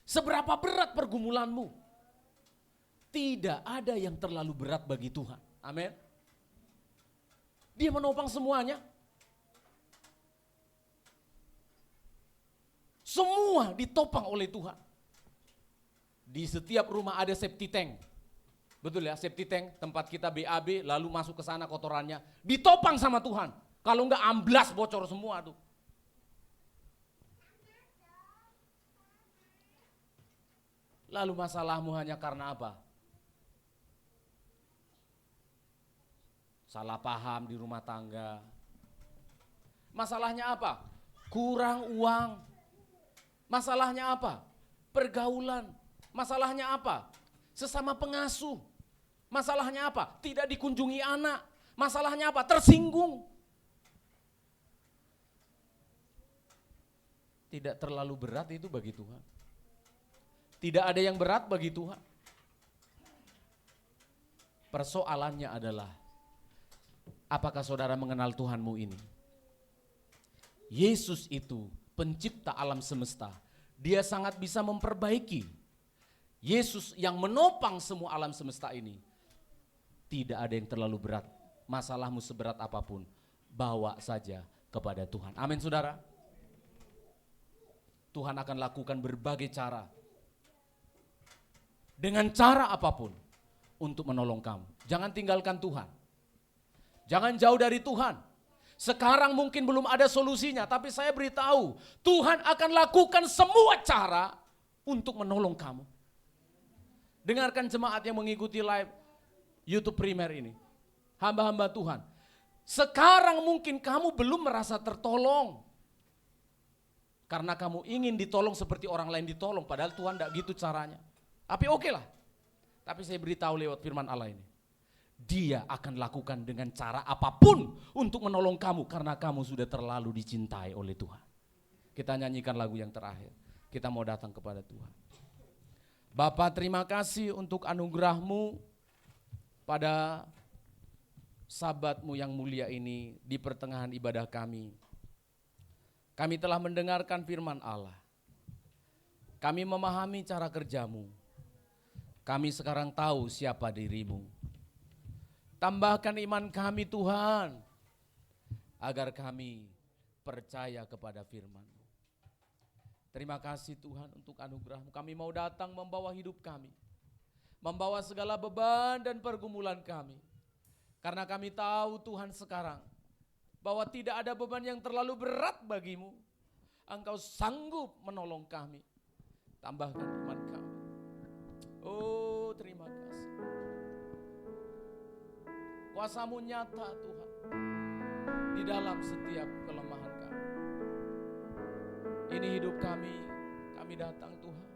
Seberapa berat pergumulanmu? Tidak ada yang terlalu berat bagi Tuhan. Amin. Dia menopang semuanya. Semua ditopang oleh Tuhan. Di setiap rumah ada safety tank. Betul ya, safety tank, tempat kita BAB, lalu masuk ke sana kotorannya. Ditopang sama Tuhan. Kalau enggak amblas bocor semua tuh. Lalu masalahmu hanya karena apa? Salah paham di rumah tangga. Masalahnya apa? Kurang uang. Masalahnya apa? Pergaulan. Masalahnya apa? Sesama pengasuh. Masalahnya apa? Tidak dikunjungi anak. Masalahnya apa? Tersinggung. Tidak terlalu berat itu bagi Tuhan. Tidak ada yang berat bagi Tuhan. Persoalannya adalah, apakah saudara mengenal Tuhanmu ini? Yesus itu pencipta alam semesta. Dia sangat bisa memperbaiki. Yesus yang menopang semua alam semesta ini. Tidak ada yang terlalu berat. Masalahmu seberat apapun, bawa saja kepada Tuhan. Amin saudara. Tuhan akan lakukan berbagai cara. Dengan cara apapun untuk menolong kamu. Jangan tinggalkan Tuhan. Jangan jauh dari Tuhan. Sekarang mungkin belum ada solusinya, tapi saya beritahu, Tuhan akan lakukan semua cara untuk menolong kamu. Dengarkan jemaat yang mengikuti live YouTube Primer ini. Hamba-hamba Tuhan. Sekarang mungkin kamu belum merasa tertolong. Karena kamu ingin ditolong seperti orang lain ditolong, padahal Tuhan tidak gitu caranya. Tapi oke lah. Tapi saya beritahu lewat firman Allah ini. Dia akan lakukan dengan cara apapun untuk menolong kamu karena kamu sudah terlalu dicintai oleh Tuhan. Kita nyanyikan lagu yang terakhir. Kita mau datang kepada Tuhan. Bapa, terima kasih untuk anugerah-Mu pada Sabat-Mu yang mulia ini di pertengahan ibadah kami. Kami telah mendengarkan firman Allah. Kami memahami cara kerja-Mu. Kami sekarang tahu siapa diri-Mu. Tambahkan iman kami Tuhan, agar kami percaya kepada firman-Mu. Terima kasih Tuhan untuk anugerah-Mu. Kami mau datang membawa hidup kami, membawa segala beban dan pergumulan kami. Karena kami tahu Tuhan sekarang, bahwa tidak ada beban yang terlalu berat bagimu. Engkau sanggup menolong kami. Tambahkan iman kami. Oh, terima kasih. Kuasa-Mu nyata Tuhan di dalam setiap kelemahan kami. Ini hidup kami datang Tuhan.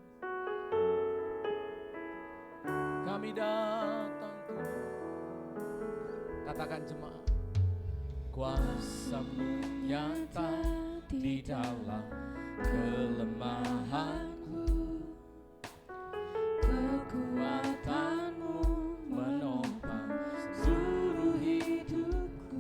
Kami datang Tuhan. Katakan jemaat. Kuasa-Mu nyata di dalam kelemahanku. Kekuatan-Mu menopang seluruh hidupku.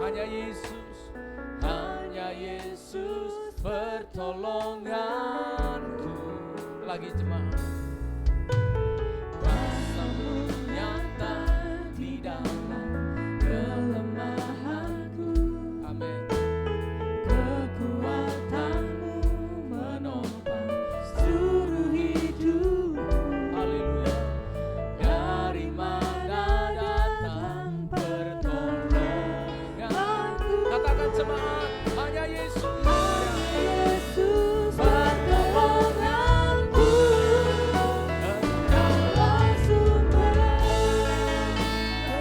Hanya Yesus, hanya Yesus pertolonganku. Lagi jemaat. Kuasa-Mu nyata di dalam kelemahanku. Amin. Kekuatan-Mu menopang seluruh hidupku. Haleluya. Dari mana datang pertolonganku? Katakan jemaat, hanya Yesus. Yesus pertolonganku. Engkaulah sumber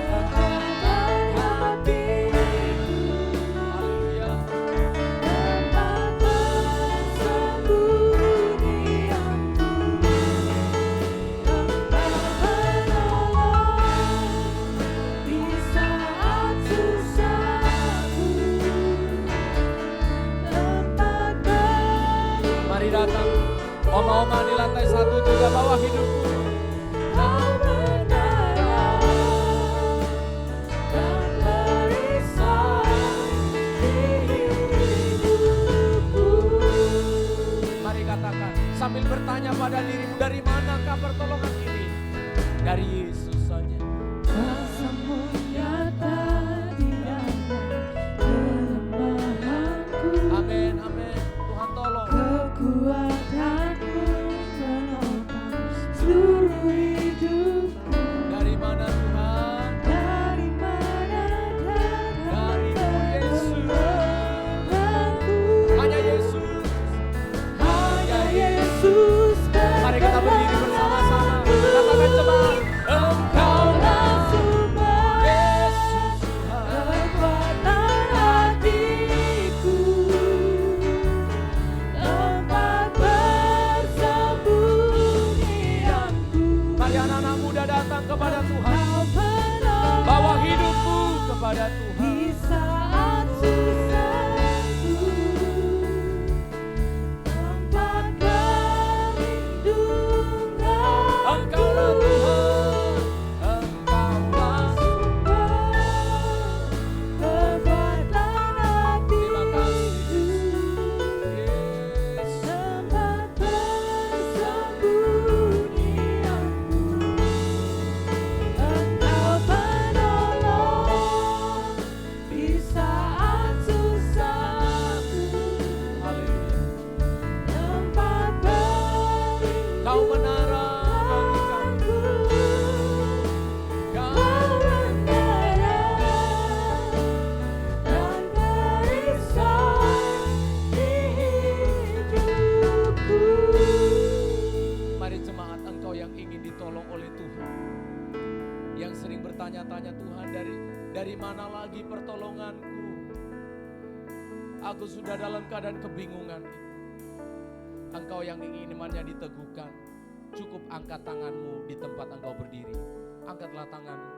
kekuatan hatiku. Haleluya. Tempat persembunyianku. Tempat penolong di saat susahku. Tempat berlindung. Mari datang. Oma-oma di lantai 1 juga bawa hidupku. Kau menara dan perisai di hidupku. Mari katakan sambil bertanya pada dirimu, dari manakah pertolongan ini? Dari Yesus saja. Kuasa-Mu nyata di dalam kelemahanku. Amin, amin. Tuhan tolong. Kekuatan-Mu menopang seluruh hidupku. Dari mana Tuhan? Dari mana datang Dari-Mu Yesus. pertolonganku? Hanya Yesus. Hanya Yesus. Mari kita berdiri bersama-sama. Katakan jemaat. Engkaulah sumber Yesus Tuhan. kekuatan hatiku. Tempat persembunyianku. Mari anak-anak muda datang kepada Tuhan. Kau penolong Bawa hidupmu kepada Tuhan. di saat susahku. Tempat perlindungan. Engkaulah Tuhan. Engkaulah Sumber kekuatan Terima kasih. hatiku. Yesus. Tempat persembunyianku. Engkau penolong di saat susahku. Haleluya. Tempat berlindung. Kau menara bagi kami. Kau Kau menara dan perisai di hidupku. Mari jemaat, engkau yang ingin ditolong oleh Tuhan, yang sering bertanya-tanya, Tuhan, dari mana lagi pertolonganku? Aku sudah dalam keadaan kebingungan. Engkau yang ingin imannya diteguhkan, cukup angkat tanganmu di tempat engkau berdiri. Angkatlah tanganmu.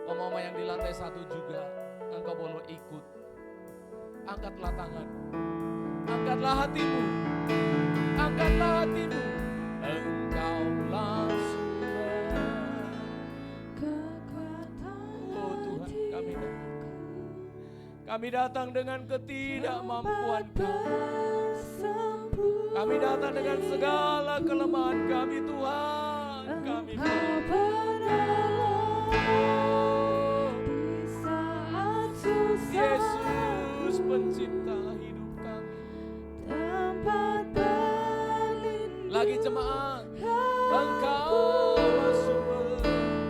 Oma-oma yang di lantai 1 juga, engkau boleh ikut. Angkatlah tanganmu. Angkatlah hatimu. Angkatlah hatimu. Engkaulah sumber. Oh Tuhan, kami datang dengan ketidakmampuan kami. Kami datang dengan segala kelemahan kami, Tuhan. Kami Engkau penolong di saat susah. Yesus pencipta hidup kami. Tempat berlindung. Lagi jemaat, Engkaulah sumber.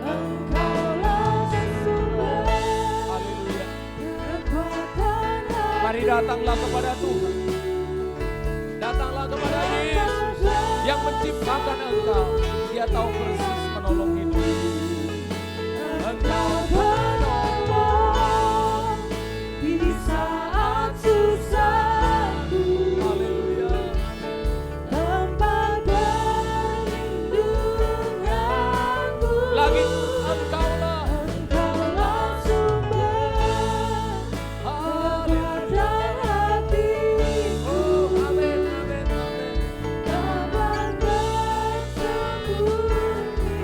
Engkaulah sumber Haleluya. kekuatan Mari datanglah kepada Tuhan. Datanglah kepada Yesus yang menciptakan engkau. Dia tahu persis menolong hidup. Engkau penolong di saat susahku. Haleluya. Tempat perlindunganku. Lagi engkaulah. Engkaulah sumber Haleluya. kekuatan hatiku. Oh, amin, amin, amin. Tempat persembunyianku.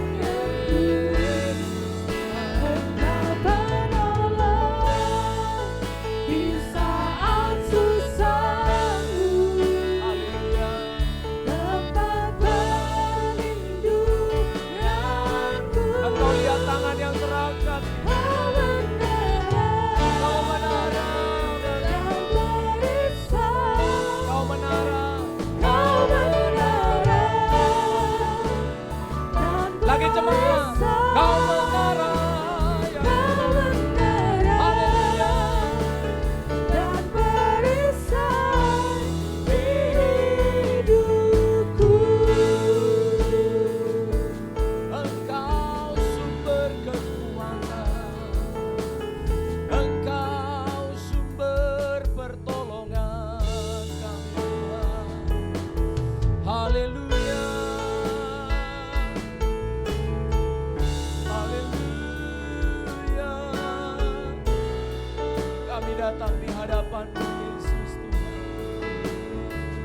Kami datang di hadapan-Mu Yesus Tuhan.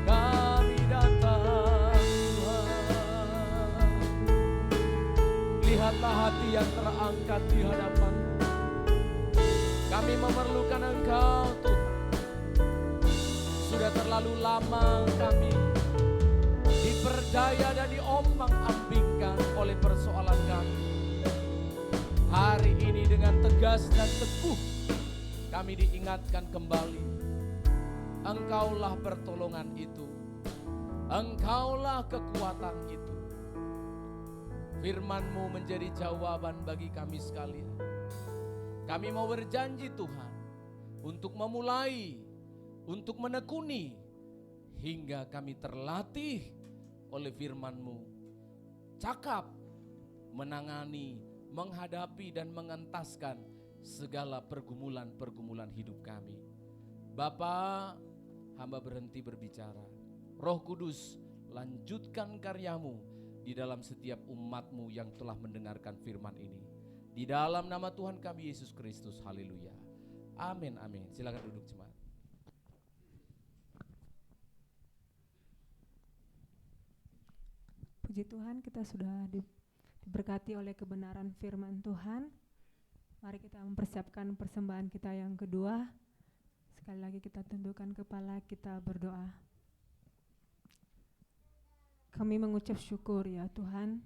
Kami datang Tuhan. Lihatlah hati yang terangkat di hadapan-Mu. Kami memerlukan Engkau Tuhan. Sudah terlalu lama kami diperdaya dan diombang-ambingkan oleh persoalan kami. Hari ini dengan tegas dan teguh kami diingatkan kembali. Engkaulah pertolongan itu. Engkaulah kekuatan itu. Firman-Mu menjadi jawaban bagi kami sekalian. Kami mau berjanji Tuhan untuk memulai, untuk menekuni, hingga kami terlatih oleh firman-Mu. Cakap, menangani, menghadapi dan mengentaskan segala pergumulan-pergumulan hidup kami. Bapa, hamba berhenti berbicara. Roh Kudus, lanjutkan karya-Mu di dalam setiap umat-Mu yang telah mendengarkan firman ini. Di dalam nama Tuhan kami Yesus Kristus, haleluya. Amin, amin. Silakan duduk jemaat. Puji Tuhan, kita sudah diberkati oleh kebenaran firman Tuhan. Mari kita mempersiapkan persembahan kita yang kedua. Sekali lagi kita tundukkan kepala, kita berdoa. Kami mengucap syukur ya Tuhan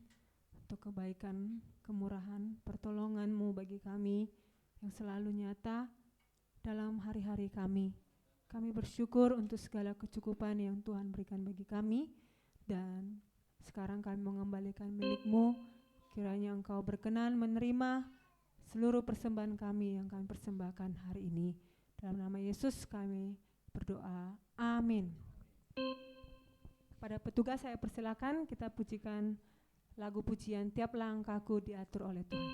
untuk kebaikan, kemurahan, pertolongan-Mu bagi kami yang selalu nyata dalam hari-hari kami. Kami bersyukur untuk segala kecukupan yang Tuhan berikan bagi kami, dan sekarang kami mengembalikan milik-Mu. Kiranya Engkau berkenan menerima seluruh persembahan kami yang kami persembahkan hari ini. Dalam nama Yesus kami berdoa. Amin. Pada petugas saya persilakan kita pujikan lagu pujian Tiap Langkahku Diatur oleh Tuhan.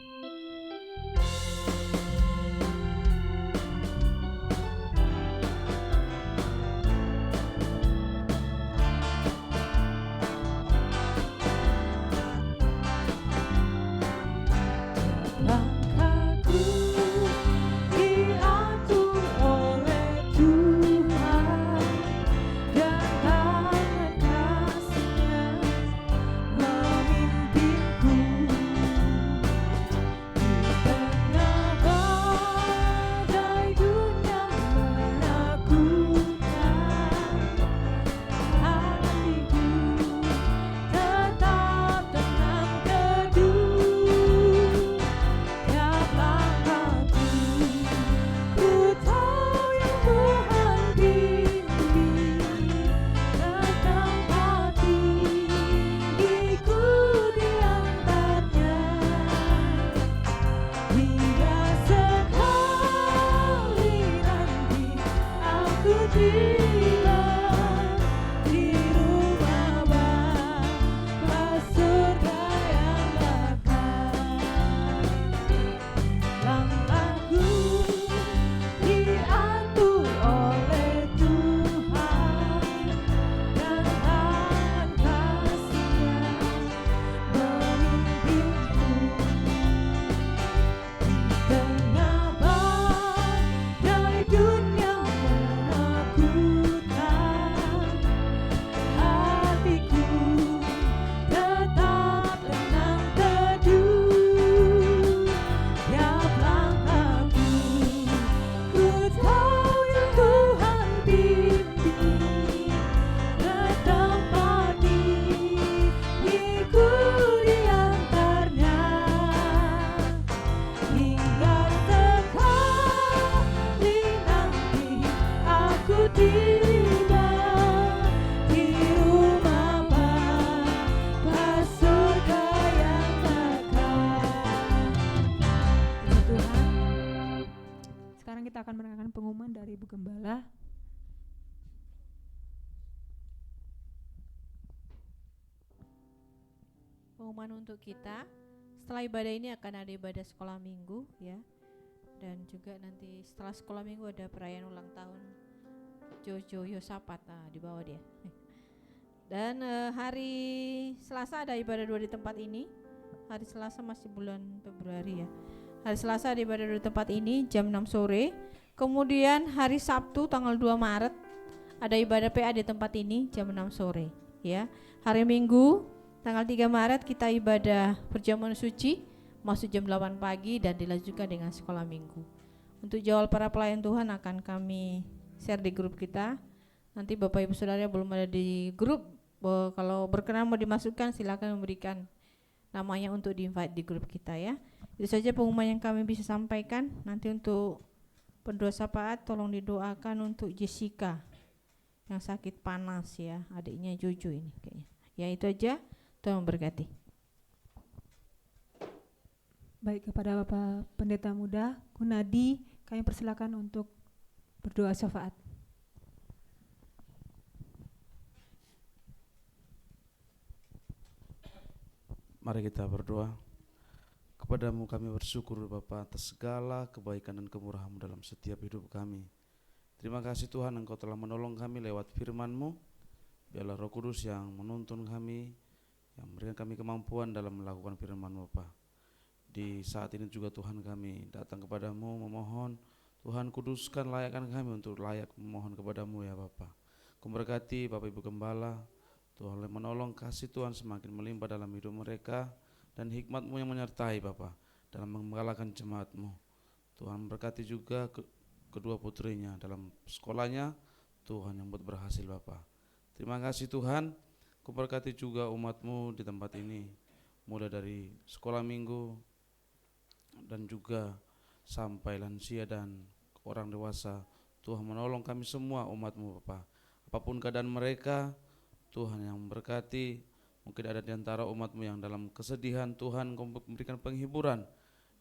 Pengumuman untuk kita, setelah ibadah ini akan ada ibadah sekolah minggu ya, dan juga nanti setelah sekolah minggu ada perayaan ulang tahun Jojo Yosapat, di bawah dia. Dan hari Selasa ada ibadah 2 di tempat ini. Hari Selasa masih bulan Februari ya. Hari Selasa ada ibadah 2 di tempat ini jam 6 sore. Kemudian hari Sabtu tanggal 2 Maret ada ibadah PA di tempat ini jam 6 sore ya. Hari Minggu tanggal 3 Maret kita ibadah perjamuan suci masuk jam 8 pagi dan dilanjutkan dengan sekolah minggu. Untuk jadwal para pelayan Tuhan akan kami share di grup kita. Nanti Bapak Ibu Saudara yang belum ada di grup, kalau berkenan mau dimasukkan silakan memberikan namanya untuk di-invite di grup kita ya. Itu saja pengumuman yang kami bisa sampaikan. Nanti untuk pendoa syafaat tolong didoakan untuk Jessica yang sakit panas ya, adiknya Jojo ini kayaknya. Ya itu aja, Tuhan memberkati. Baik, kepada Bapak Pendeta Muda Gunadi, kami persilakan untuk berdoa syafaat. Mari kita berdoa. Kepadamu kami bersyukur Bapa atas segala kebaikan dan kemurahan-Mu dalam setiap hidup kami. Terima kasih Tuhan, Engkau telah menolong kami lewat firman-Mu. Biarlah Roh Kudus yang menuntun kami, yang memberikan kami kemampuan dalam melakukan firman-Mu Bapa. Di saat ini juga Tuhan kami datang kepadamu memohon, Tuhan kuduskan layakkan kami untuk layak memohon kepadamu ya Bapa. Kau berkati Bapak Ibu Gembala, Tuhan menolong kasih Tuhan semakin melimpah dalam hidup mereka, dan hikmat-Mu yang menyertai Bapa dalam mengalahkan jemaat-Mu. Tuhan berkati juga kedua putrinya dalam sekolahnya, Tuhan yang buat berhasil Bapa. Terima kasih Tuhan, Kau berkati juga umat-Mu di tempat ini, mulai dari sekolah minggu dan juga sampai lansia dan orang dewasa. Tuhan menolong kami semua umat-Mu Bapa. Apapun keadaan mereka, Tuhan yang memberkati. Mungkin ada di antara umat-Mu yang dalam kesedihan, Tuhan Kau memberikan penghiburan,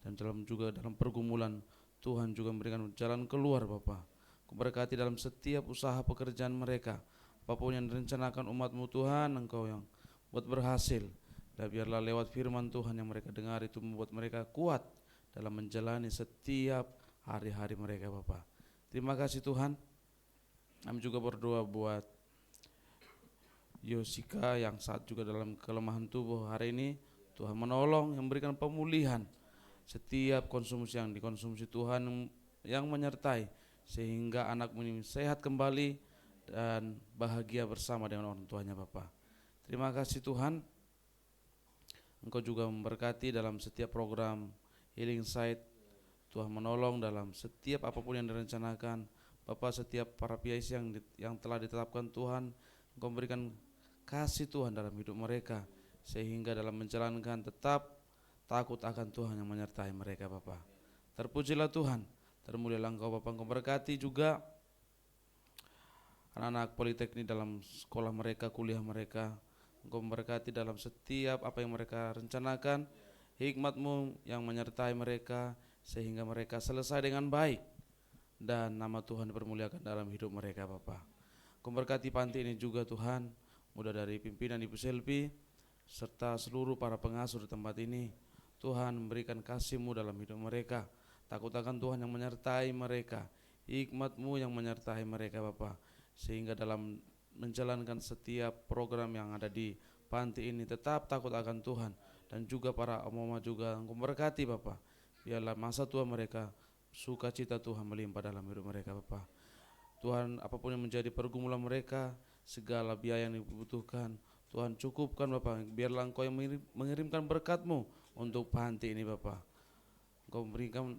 dan juga dalam pergumulan, Tuhan juga memberikan jalan keluar Bapa. Kau berkati dalam setiap usaha pekerjaan mereka, apapun yang direncanakan umat-Mu Tuhan, Engkau yang buat berhasil. Dan biarlah lewat firman Tuhan yang mereka dengar itu membuat mereka kuat dalam menjalani setiap hari-hari mereka Bapa. Terima kasih Tuhan. Kami juga berdoa buat Yosika yang saat juga dalam kelemahan tubuh hari ini. Tuhan menolong, yang memberikan pemulihan setiap konsumsi yang dikonsumsi Tuhan, yang menyertai sehingga anak ini sehat kembali dan bahagia bersama dengan orang tuanya Bapa. Terima kasih Tuhan. Engkau juga memberkati dalam setiap program Healing Site. Tuhan menolong dalam setiap apapun yang direncanakan Bapa, setiap para PIC yang telah ditetapkan Tuhan, Engkau memberikan kasih Tuhan dalam hidup mereka, sehingga dalam menjalankan tetap takut akan Tuhan yang menyertai mereka Bapa. Terpujilah Tuhan, termulialah Engkau Bapa. Engkau berkati juga anak-anak politeknik dalam sekolah mereka, kuliah mereka. Engkau memberkati dalam setiap apa yang mereka rencanakan, hikmat-Mu yang menyertai mereka sehingga mereka selesai dengan baik dan nama Tuhan dipermuliakan dalam hidup mereka Bapa. Engkau berkati panti ini juga Tuhan, mulai dari pimpinan Ibu Selvi serta seluruh para pengasuh di tempat ini. Tuhan memberikan kasih-Mu dalam hidup mereka, takut akan Tuhan yang menyertai mereka, hikmat-Mu yang menyertai mereka Bapa, sehingga dalam menjalankan setiap program yang ada di panti ini tetap takut akan Tuhan. Dan juga para omoma juga Engkau berkati Bapa, biarlah masa tua mereka sukacita Tuhan melimpah dalam hidup mereka Bapa. Tuhan, apapun yang menjadi pergumulan mereka, segala biaya yang dibutuhkan, Tuhan cukupkan Bapa. Biarlah Engkau yang mengirimkan berkat-Mu untuk panti ini Bapa. Engkau memberikan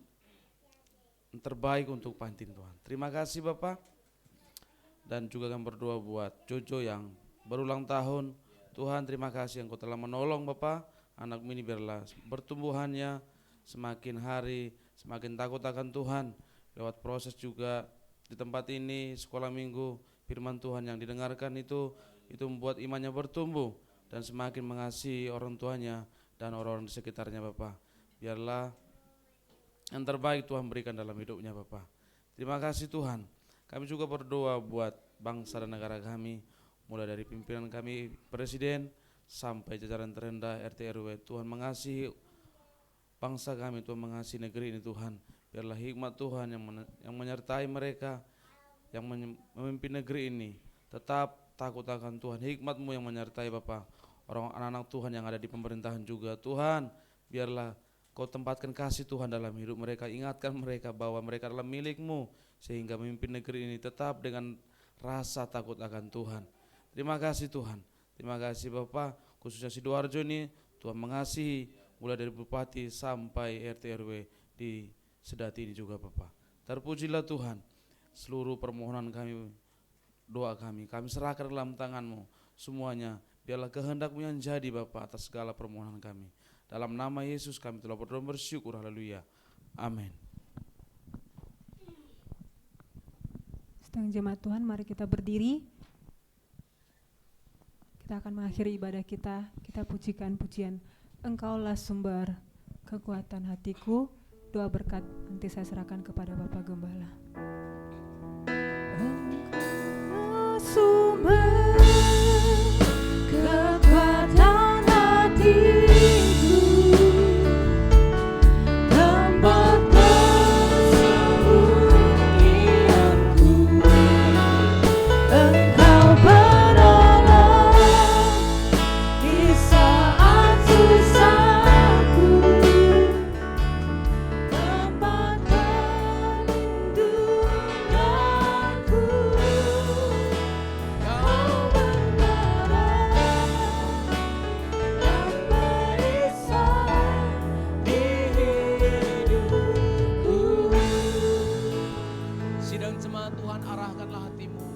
yang terbaik untuk panti ini Tuhan. Terima kasih Bapa. Dan juga kami berdoa buat Jojo yang berulang tahun. Tuhan, terima kasih Engkau telah menolong Bapa. Anak ini biarlah pertumbuhannya semakin hari semakin takut akan Tuhan. Lewat proses juga di tempat ini sekolah minggu, firman Tuhan yang didengarkan itu membuat imannya bertumbuh dan semakin mengasihi orang tuanya dan orang-orang di sekitarnya Bapa. Biarlah yang terbaik Tuhan berikan dalam hidupnya Bapa. Terima kasih Tuhan. Kami juga berdoa buat bangsa dan negara kami, mulai dari pimpinan kami, Presiden, sampai jajaran terendah RT RW. Tuhan mengasihi bangsa kami, Tuhan mengasihi negeri ini Tuhan. Biarlah hikmat Tuhan yang menyertai mereka, yang memimpin negeri ini. Tetap takut akan Tuhan, hikmat-Mu yang menyertai Bapa. Orang anak-anak Tuhan yang ada di pemerintahan juga Tuhan, biarlah Kau tempatkan kasih Tuhan dalam hidup mereka, ingatkan mereka bahwa mereka adalah milik-Mu, sehingga memimpin negeri ini tetap dengan rasa takut akan Tuhan. Terima kasih Tuhan, terima kasih Bapak, khususnya Sidoarjo ini Tuhan mengasihi, mulai dari Bupati sampai RT RW di Sedati ini juga Bapak. Terpujilah Tuhan, seluruh permohonan kami, doa kami serahkan dalam tangan-Mu semuanya. Biarlah kehendak-Mu yang jadi Bapak atas segala permohonan kami. Dalam nama Yesus kami telah berdoa bersyukur, haleluya, amin. Sedang jemaat Tuhan, mari kita berdiri. Kita akan mengakhiri ibadah kita. Kita pujikan pujian Engkaulah sumber kekuatan hatiku. Doa berkat nanti saya serahkan kepada Bapak Gembala. Engkaulah sumber kekuatan hatiku, tempat persembunyianku. Engkau penolong di saat susahku, tempat perlindunganku. Kau benar dan perisai di hidupku. Sidang jemaat Tuhan, arahkanlah hatimu,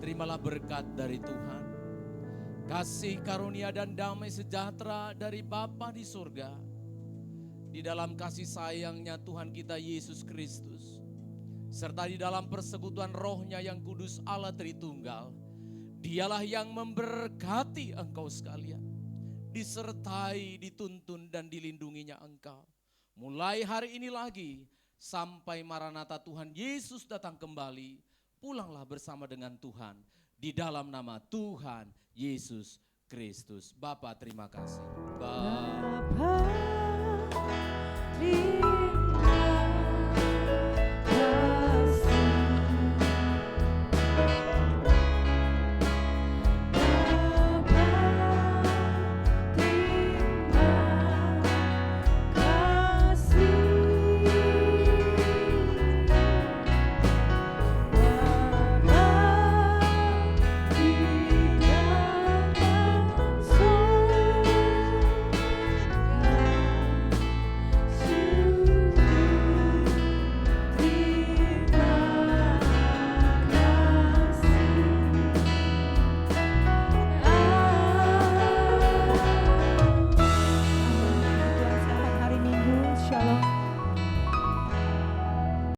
terimalah berkat dari Tuhan. Kasih karunia dan damai sejahtera dari Bapa di surga, di dalam kasih sayangnya Tuhan kita Yesus Kristus, serta di dalam persekutuan Roh-Nya yang kudus Allah Tritunggal. Dialah yang memberkati engkau sekalian, disertai, dituntun dan dilindunginya engkau. Mulai hari ini lagi sampai Maranatha Tuhan Yesus datang kembali, pulanglah bersama dengan Tuhan di dalam nama Tuhan Yesus Kristus. Bapa terima kasih. Bapa. Bapa,